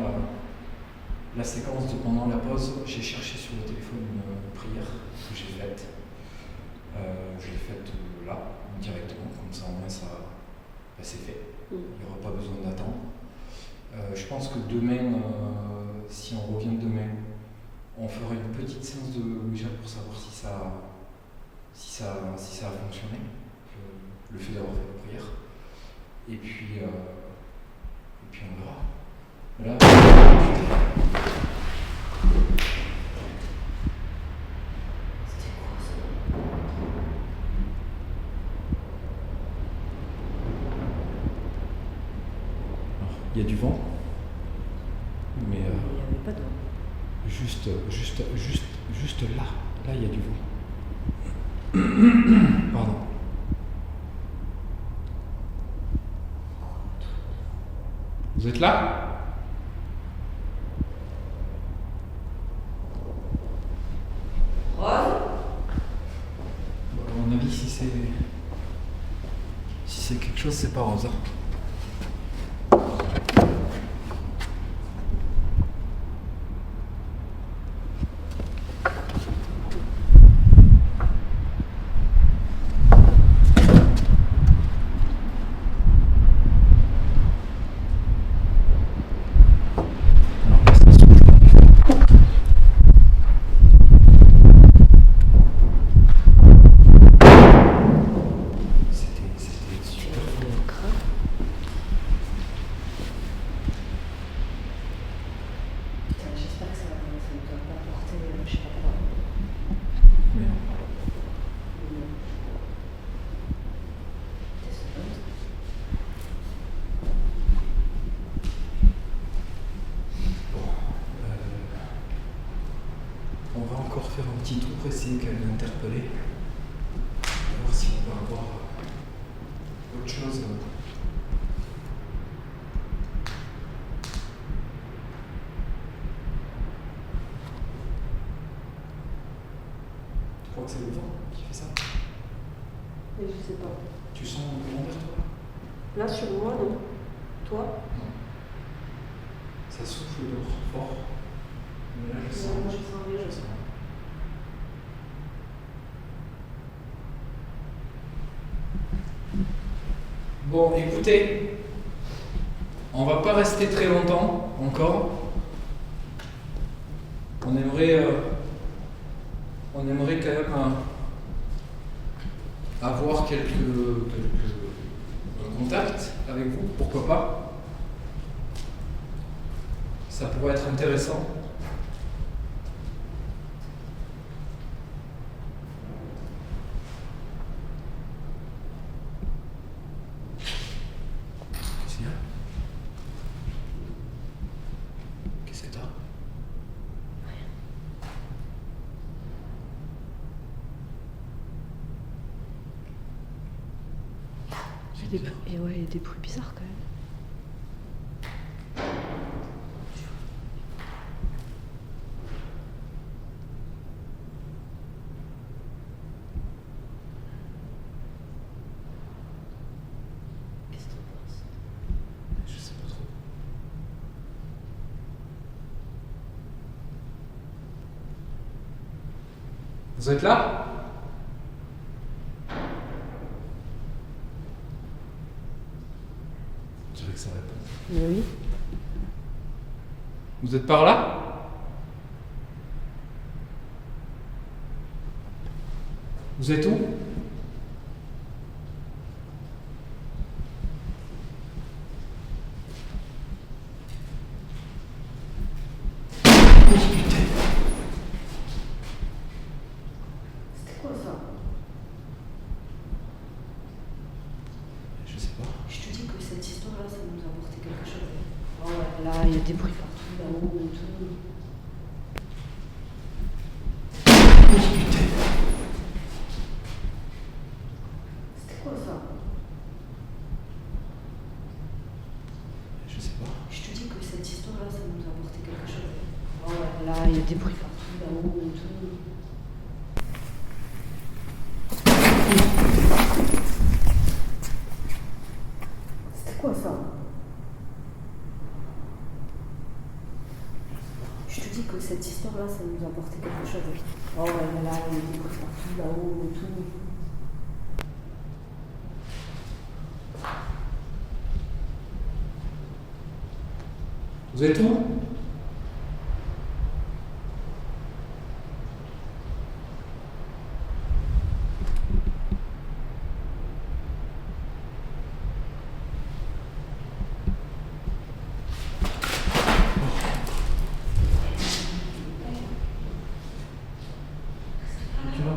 la séquence de pendant la pause. J'ai cherché sur le téléphone une prière que j'ai faite. Je l'ai faite là, directement, comme ça au moins ça, c'est fait. Il n'y aura pas besoin d'attendre. Je pense que demain, si on revient demain, on fera une petite séance de Ouija pour savoir si ça a fonctionné, le fait d'avoir fait la prière. Et puis on verra. Là, C'était quoi ça? il y a du vent, mais Il n'y avait pas de. juste là, il y a du vent. Pardon. Vous êtes là? Rose? Bon, à mon avis, si c'est quelque chose, c'est pas Rose. encore faire un petit tour, essayer qu'elle l'interpeller. On va voir si on peut avoir autre chose. Tu crois que c'est le vent qui fait ça? Mais je sais pas. Tu sens un courant d'air, toi? Là, sur moi, non. Toi? Non. Ça souffle dehors fort. Mais là, je sens. Moi, je sens rien. Je sens. Bon, écoutez, on va pas rester très longtemps encore. On aimerait quand même avoir un contact avec vous, pourquoi pas. Ça pourrait être intéressant. Qu'est-ce que t'as? Et ouais, il y a des bruits bizarres quand même. Qu'est-ce que t'en penses? Je sais pas trop. Vous êtes là? Je dirais que ça répond. Mais oui. Vous êtes par là? Vous êtes où? C'était quoi ça? Je sais pas. Je te dis que cette histoire-là, ça nous a apporté quelque chose. Oh ouais, là, il y a des bruits partout, là-haut, et tout. C'était quoi ça? Je sais pas. Je te dis que cette histoire-là, ça nous a apporté quelque chose. Oh ouais, là, il y a des bruits partout, là-haut, et tout. C'était quoi ça? Je te dis que cette histoire-là, ça nous a apporté quelque chose. Oh ouais, là, il y a des bruits partout, là-haut, et tout. Vous êtes où? Tu vas?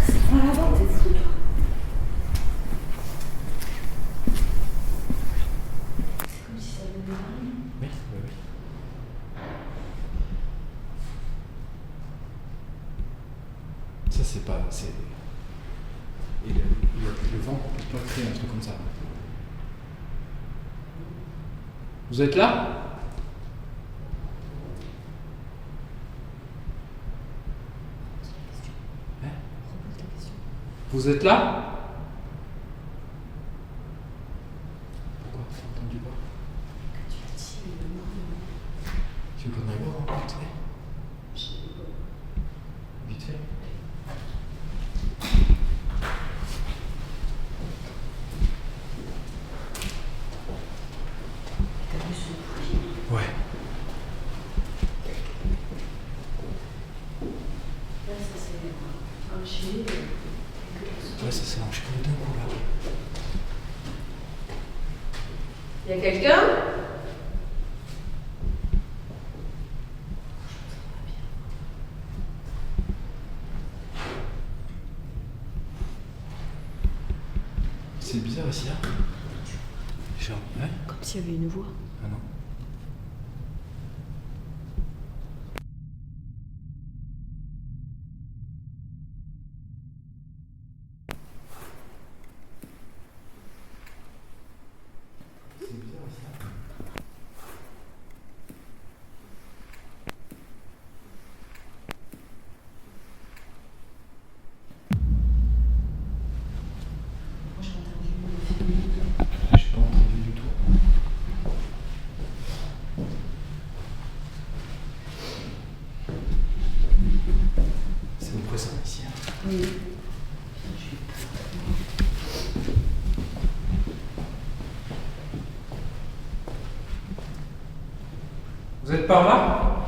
C'est comme si ça venait de rien. Oui, oui. Ça, c'est pas. Et le vent ne peut pas créer un truc comme ça. Vous êtes là? Hein? Repose la question. Vous êtes là? Pourquoi? T'as entendu quoi? Quand tu as dit non, Tu veux qu'on aille voir un vite fait? je sais pas. Vite fait. T'as vu ce bruit? Ouais. Là, ça s'est enchaîné. Ouais, ça s'est enchaîné d'un coup là. Il y a quelqu'un? C'est bizarre ici, hein. Genre, ouais. Comme s'il y avait une voix. Ah non. C'est bizarre ici, hein. J'ai pas entendu du tout. C'est oppressant ici. Hein. Oui. Vous êtes par là?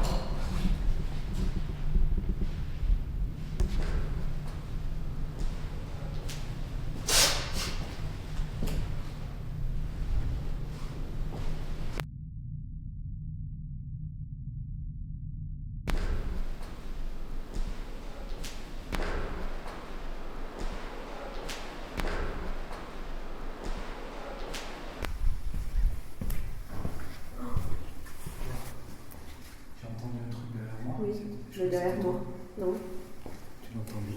J'ai entendu un truc derrière moi. Oui, C'est- je vais derrière moi. Non. Tu l'as entendu?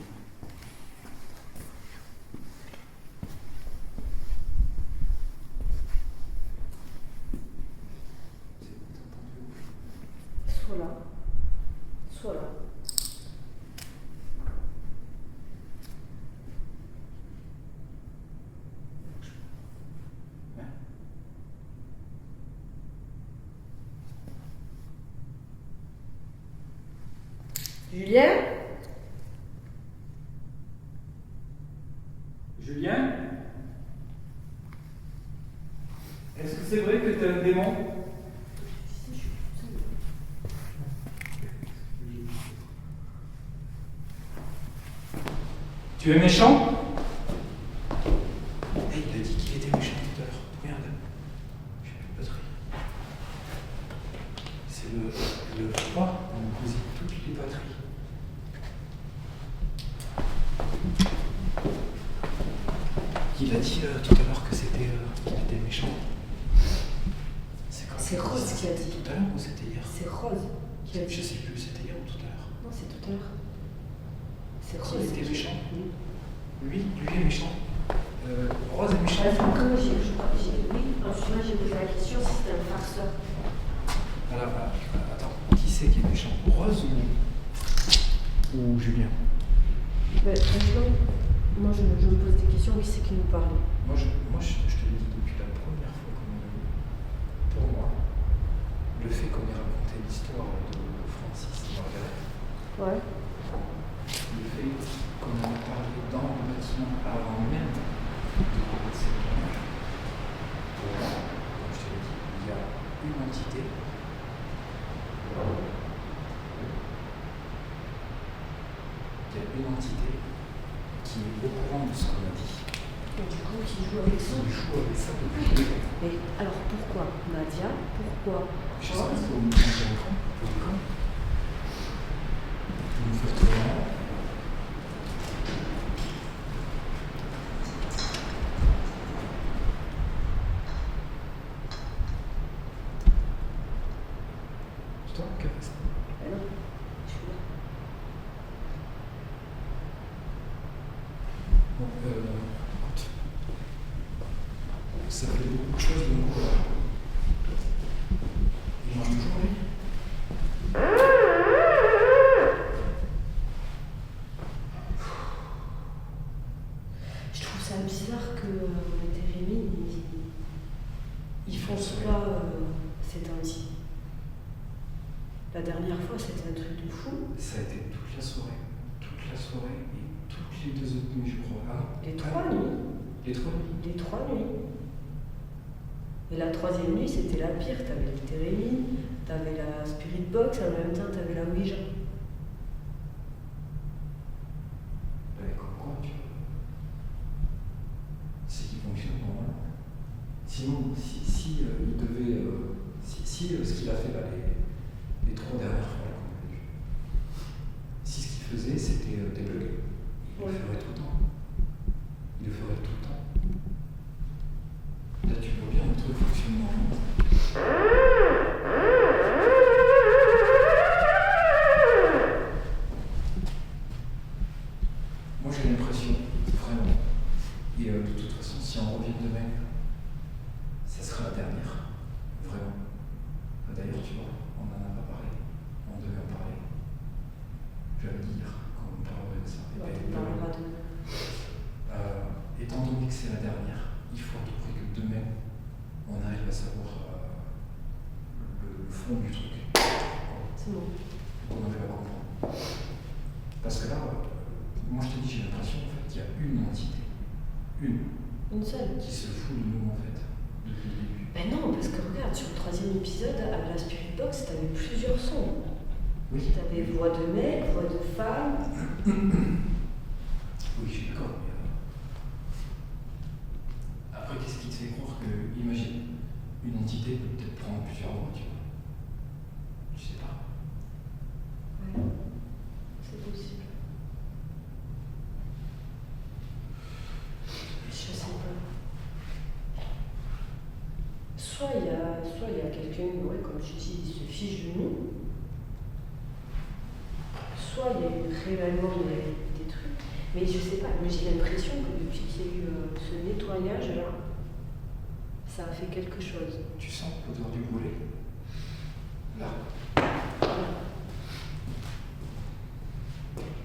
Soit là, soit là. Ouais. Julien? Julien? Est-ce que c'est vrai que t'es un démon? Tu es méchant? Eh, il a dit qu'il était méchant tout à l'heure. Regarde. J'ai plus de batterie. C'est le froid. On a posé toutes les batteries. Il a dit tout à l'heure que c'était qu'il était méchant. Quand C'est Rose qui a dit. Tout à l'heure ou c'était hier? C'est Rose qui a dit. Je sais plus, c'était hier ou tout à l'heure. Non, c'est tout à l'heure. C'est Qui Rose. était méchant? Oui. Lui est méchant. Rose est méchant. Comme oui, moi j'ai posé la question si c'était un farceur. Alors, attends, qui c'est qui est méchant? Rose ou Julien? Mais franchement, moi je me pose des questions, qui c'est qui nous parle? Moi, je te l'ai dit depuis la première fois qu'on est venu. Pour moi, le fait qu'on ait raconté l'histoire de Francis et Margaret, Ouais. le fait qu'on en ait parlé dans le bâtiment avant même de commencer le tournage, pour moi, comme je te l'ai dit, il y a une entité. Il y a une entité qui est au courant de ce qu'on a dit. Et du coup, qui joue avec ça. Qui joue avec ça depuis le début. Mais alors pourquoi Nadia? Pourquoi Je sais pas Rose? si vous me dites pour du camp. Vous me faites vraiment. C'est toi qui as fait ça? Ah non, je suis là. Bon, écoute. Ça fait beaucoup de choses de mon côté. Il mange toujours, lui? Je trouve ça bizarre que Térémie, il fonce pas ces temps-ci. La dernière fois, c'était un truc de fou. Ça a été toute la soirée. Toute la soirée et toutes les 2 autres nuits, je crois. Ah non? Les 3 nuits. Les 3 nuits? Les 3 nuits. Et la 3e nuit, c'était la pire. T'avais le Térémie, t'avais la Spirit Box, en même temps, t'avais la Ouija. Comme quoi, tu vois. C'est qui fonctionne normalement. Sinon, si il devait. Si ce qu'il a fait là, les 3 dernières fois qu'on a vu, si ce qu'il faisait c'était débugger, il le ferait tout le temps. Il le ferait tout le temps. Moi j'ai l'impression, vraiment, et de toute façon, si on revient demain, ça sera la dernière. Vraiment. D'ailleurs, tu vois, on n'en a pas parlé. On devait en parler. J'avais dit hier qu'on parlerait de ça. Bon, on parlera de... Étant donné que c'est la dernière, il faut à tout prix que demain, on arrive à savoir le fond du truc. C'est bon. On arrive à comprendre. Parce que là, moi je te dis, j'ai l'impression en fait, qu'il y a une entité. Une seule. Qui se fout de nous en fait, depuis le début. Ben non, parce que regarde, sur le 3e épisode, à la Spirit Box, t'avais plusieurs sons. Oui. T'avais voix de mec, voix de femme. Oui, je suis d'accord. Mais, après, qu'est-ce qui te fait croire que, imagine, une entité peut peut-être prendre plusieurs voix, tu vois? Je sais pas. Ouais, c'est possible. Je sais pas. Soit il y a quelqu'un, ouais, comme je dis, il se fiche de nous. Soit il y a eu réellement des trucs. Mais je sais pas, mais j'ai l'impression que depuis qu'il y a eu ce nettoyage là, ça a fait quelque chose. Tu sens l'odeur du brûlé? Là.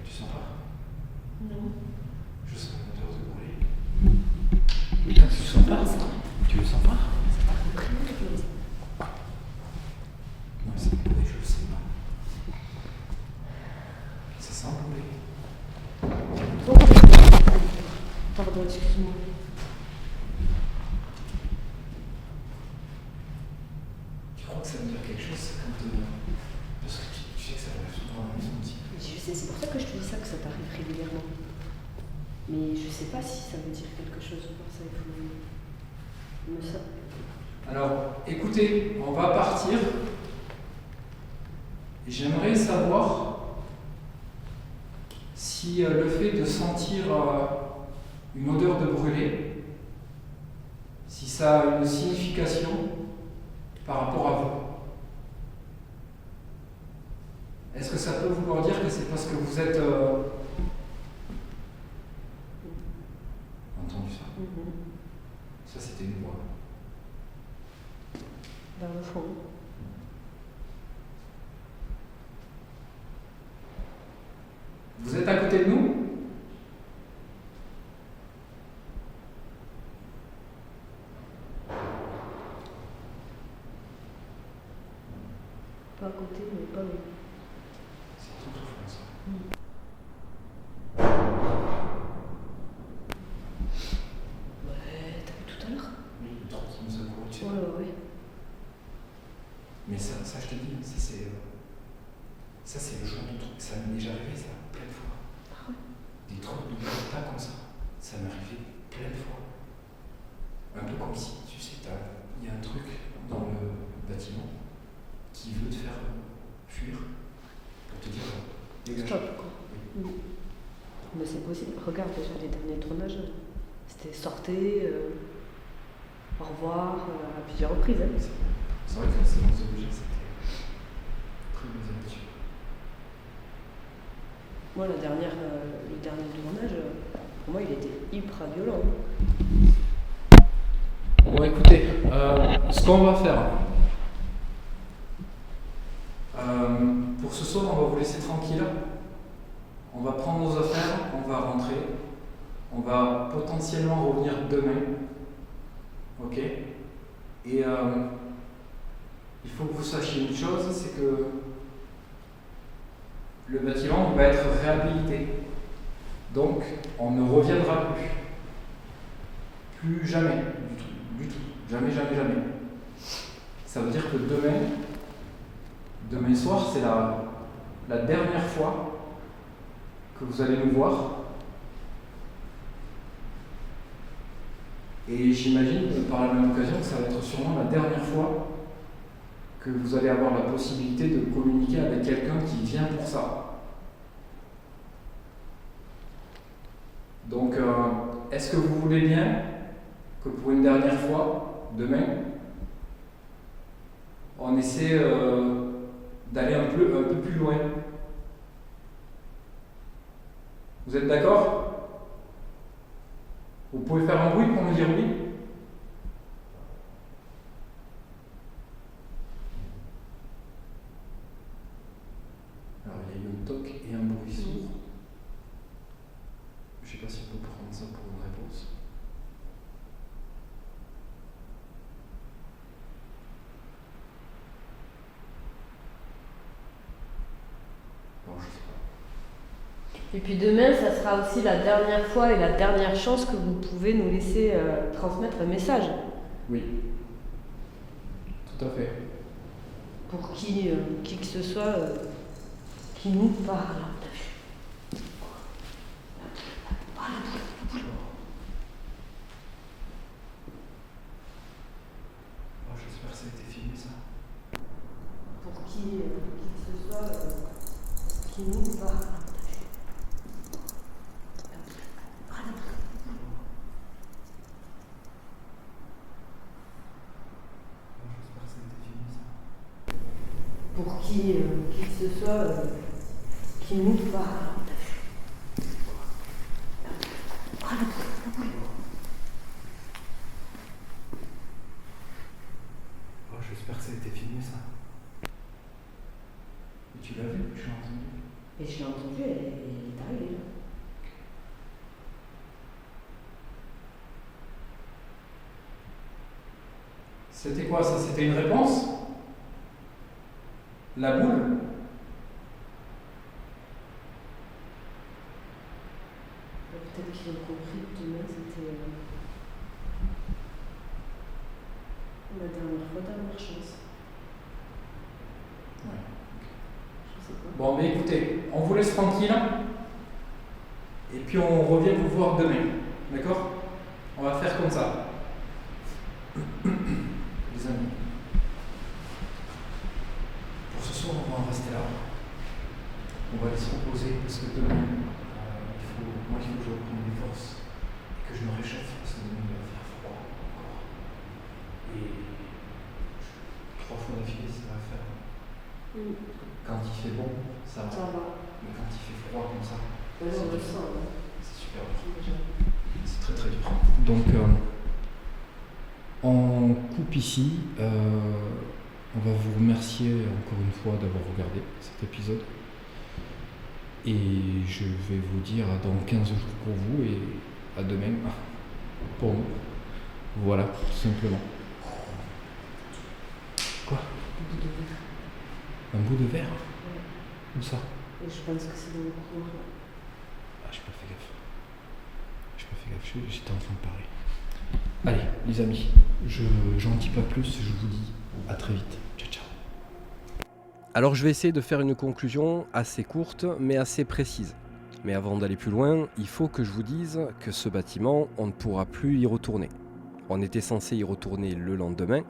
Tu sens pas? Non. Je sens l'odeur de brûlé. Putain, tu le sens pas? Tu le sens pas? Ça t'a repris quelque chose. Non, c'est brûlé, je le sais pas. Ça sent brûlé. Oh. Pardon, excuse-moi. Tu crois que ça veut dire quelque chose, c'est quand parce que tu sais que ça arrive souvent à la maison aussi. Je sais, c'est pour ça que je te dis ça, que ça t'arrive régulièrement. Mais je sais pas si ça veut dire quelque chose ou pas, ça il faut me ça. Alors, écoutez, on va partir. Et j'aimerais savoir si le fait de sentir une odeur de brûlé, si ça a une signification par rapport à vous. Est-ce que ça peut vouloir dire que c'est parce que vous êtes... entendu ça? Ça c'était une voix. Vers le fond. Vous êtes à côté de nous? Pas à côté, mais pas loin. C'est tout au fond ça. Ouais, t'as vu tout à l'heure? Oui, le truc qui nous a couru dessus. Ouais. Mais ça je te dis, ça c'est le genre de truc, ça m'est déjà arrivé ça, plein de fois. Ah ouais? Des trucs de tas comme ça m'est arrivé plein de fois. Un peu comme si, tu sais, il y a un truc dans le bâtiment qui veut te faire fuir pour te dire dégage. Stop, quoi. Mais c'est possible. Regarde déjà les derniers tournages. C'était sortez, au revoir, à plusieurs reprises. Hein. C'est vrai que c'est dans ce objet, c'était très mésaventures. Moi, le dernier tournage, pour moi, il était hyper violent. Bon, écoutez, ce qu'on va faire, pour ce soir, on va vous laisser tranquille. On va prendre nos affaires, on va rentrer. On va potentiellement revenir demain. Ok? Et il faut que vous sachiez une chose, c'est que le bâtiment va être réhabilité. Donc, on ne reviendra plus. Plus jamais, du tout. Jamais. Ça veut dire que demain soir, c'est la dernière fois que vous allez nous voir. Et j'imagine, par la même occasion, que ça va être sûrement la dernière fois que vous allez avoir la possibilité de communiquer avec quelqu'un qui vient pour ça. Donc, est-ce que vous voulez bien que pour une dernière fois, demain, on essaie d'aller un peu plus loin? Vous êtes d'accord ? Vous pouvez faire un bruit pour me dire oui? Alors il y a eu un toc et un bruit sourd. Je sais pas si on peut prendre ça pour une réponse. Non, je sais pas. Et puis demain, ça sera aussi la dernière fois et la dernière chance que vous pouvez nous laisser transmettre un message. Oui. Tout à fait. Pour qui que ce soit qui nous parle. Oh, j'espère que ça a été filmé ça. Pour qui que ce soit qui nous parle. Oh, j'espère que ça a été filmé ça. Pour qui que ce soit qui nous parle. Oh, j'espère que ça a été filmé ça. Et tu l'as vu ou tu l'as entendu? Et je l'ai entendu, elle est arrivée. C'était quoi ça? C'était une réponse? La boule? Peut-être qu'ils ont compris que demain c'était la dernière fois, dernière chance. Ouais. Je sais pas. Bon, mais écoutez, on vous laisse tranquille. Et puis on revient vous voir demain. D'accord? On va faire comme ça. Les amis. Pour ce soir, on va en rester là. On va aller se reposer parce que demain, moi il faut que je reprenne des forces et que je me réchauffe parce que demain il va faire froid encore. Et 3 fois d'affilée, ça va faire. Quand il fait bon, ça va. Ça va. Mais quand il fait froid comme ça, Ouais, on le sent. c'est super. Déjà. C'est très très dur. Donc, on coupe ici. On va vous remercier encore une fois d'avoir regardé cet épisode. Et je vais vous dire à dans 15 jours pour vous et à demain pour nous. Voilà, tout simplement. Quoi? Un bout de verre? Ouais. Où ça? Et je pense que c'est dans le couloir là. Ah, j'ai pas fait gaffe. J'étais en train de parler. Allez, les amis, j'en dis pas plus, je vous dis à très vite. Ciao, ciao. Alors je vais essayer de faire une conclusion assez courte mais assez précise. Mais avant d'aller plus loin, il faut que je vous dise que ce bâtiment, on ne pourra plus y retourner. On était censé y retourner le lendemain,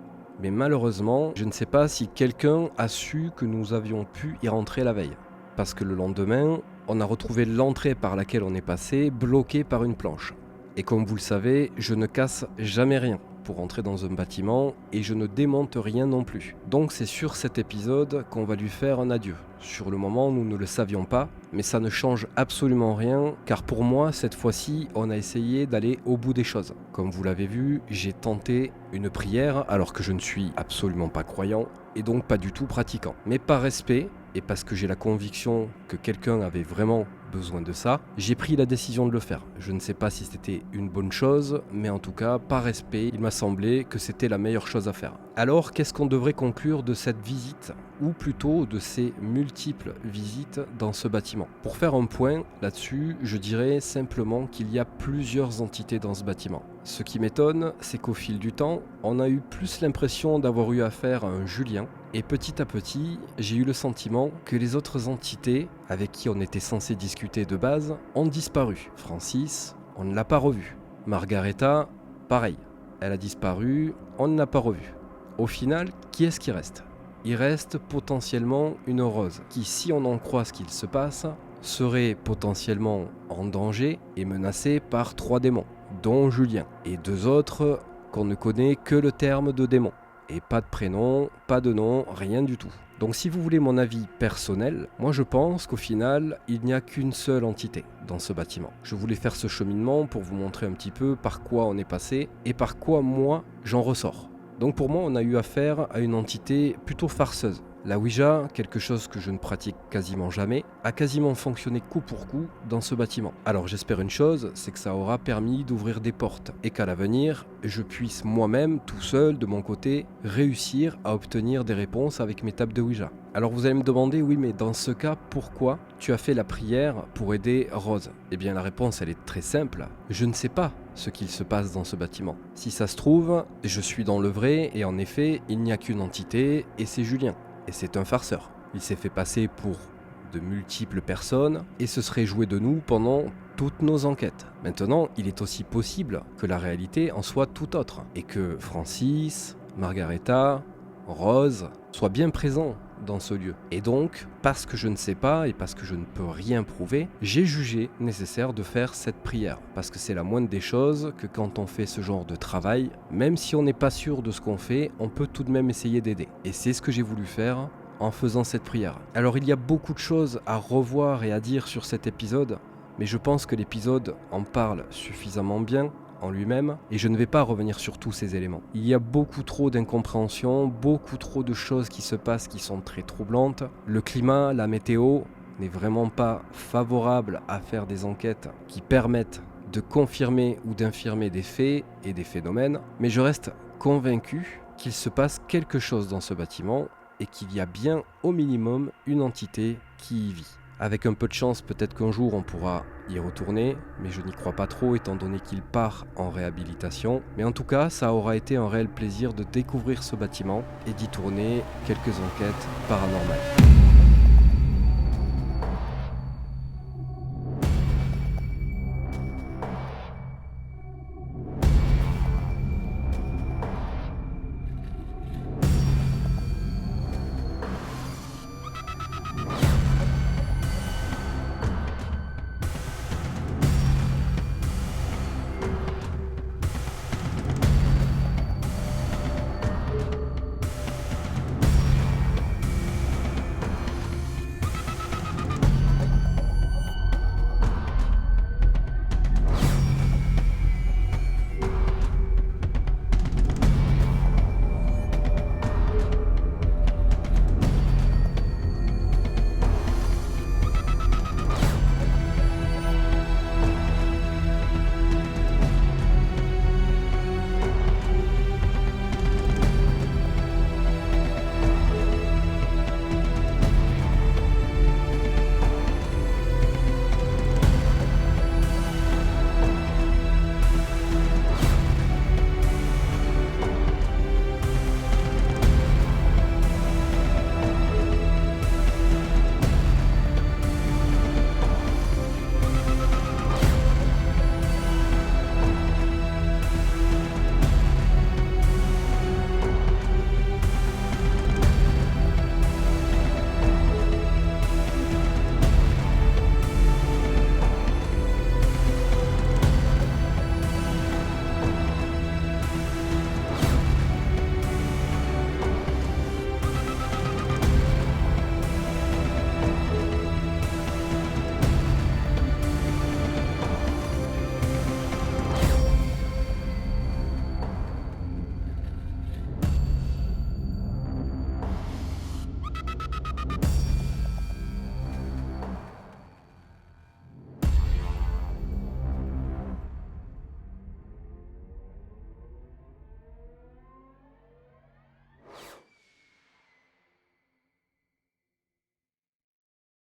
mais malheureusement, je ne sais pas si quelqu'un a su que nous avions pu y rentrer la veille. Parce que le lendemain, on a retrouvé l'entrée par laquelle on est passé bloquée par une planche. Et comme vous le savez, je ne casse jamais rien pour entrer dans un bâtiment et je ne démonte rien non plus. Donc c'est sur cet épisode qu'on va lui faire un adieu. Sur le moment, nous ne le savions pas, mais ça ne change absolument rien car pour moi, cette fois-ci, on a essayé d'aller au bout des choses. Comme vous l'avez vu, j'ai tenté une prière alors que je ne suis absolument pas croyant et donc pas du tout pratiquant. Mais par respect et parce que j'ai la conviction que quelqu'un avait vraiment besoin de ça, j'ai pris la décision de le faire. Je ne sais pas si c'était une bonne chose, mais en tout cas, par respect, il m'a semblé que c'était la meilleure chose à faire. Alors, qu'est-ce qu'on devrait conclure de cette visite, ou plutôt de ces multiples visites dans ce bâtiment? Pour faire un point là-dessus, je dirais simplement qu'il y a plusieurs entités dans ce bâtiment. Ce qui m'étonne, c'est qu'au fil du temps, on a eu plus l'impression d'avoir eu affaire à un Julien, et petit à petit, j'ai eu le sentiment que les autres entités avec qui on était censé discuter de base ont disparu. Francis, on ne l'a pas revu. Margareta, pareil. Elle a disparu, on ne l'a pas revue. Au final, qui est-ce qui reste? Il reste potentiellement une Rose, qui, si on en croit ce qu'il se passe, serait potentiellement en danger et menacée par 3 démons, dont Julien, et 2 autres qu'on ne connaît que le terme de démons. Et pas de prénom, pas de nom, rien du tout. Donc si vous voulez mon avis personnel, moi je pense qu'au final, il n'y a qu'une seule entité dans ce bâtiment. Je voulais faire ce cheminement pour vous montrer un petit peu par quoi on est passé et par quoi moi j'en ressors. Donc pour moi, on a eu affaire à une entité plutôt farceuse. La Ouija, quelque chose que je ne pratique quasiment jamais, a quasiment fonctionné coup pour coup dans ce bâtiment. Alors j'espère une chose, c'est que ça aura permis d'ouvrir des portes et qu'à l'avenir, je puisse moi-même, tout seul, de mon côté, réussir à obtenir des réponses avec mes tables de Ouija. Alors vous allez me demander, oui mais dans ce cas, pourquoi tu as fait la prière pour aider Rose? Eh bien la réponse elle est très simple, je ne sais pas ce qu'il se passe dans ce bâtiment. Si ça se trouve, je suis dans le vrai et en effet, il n'y a qu'une entité et c'est Julien. Et c'est un farceur. Il s'est fait passer pour de multiples personnes et se serait joué de nous pendant toutes nos enquêtes. Maintenant, il est aussi possible que la réalité en soit tout autre et que Francis, Margareta, Rose soient bien présents dans ce lieu. Et donc, parce que je ne sais pas et parce que je ne peux rien prouver, j'ai jugé nécessaire de faire cette prière. Parce que c'est la moindre des choses que quand on fait ce genre de travail, même si on n'est pas sûr de ce qu'on fait, on peut tout de même essayer d'aider. Et c'est ce que j'ai voulu faire en faisant cette prière. Alors il y a beaucoup de choses à revoir et à dire sur cet épisode, mais je pense que l'épisode en parle suffisamment bien en lui-même, et je ne vais pas revenir sur tous ces éléments. Il y a beaucoup trop d'incompréhension, beaucoup trop de choses qui se passent qui sont très troublantes. Le climat, la météo n'est vraiment pas favorable à faire des enquêtes qui permettent de confirmer ou d'infirmer des faits et des phénomènes, mais je reste convaincu qu'il se passe quelque chose dans ce bâtiment et qu'il y a bien au minimum une entité qui y vit. Avec un peu de chance, peut-être qu'un jour on pourra y retourner, mais je n'y crois pas trop étant donné qu'il part en réhabilitation. Mais en tout cas, ça aura été un réel plaisir de découvrir ce bâtiment et d'y tourner quelques enquêtes paranormales.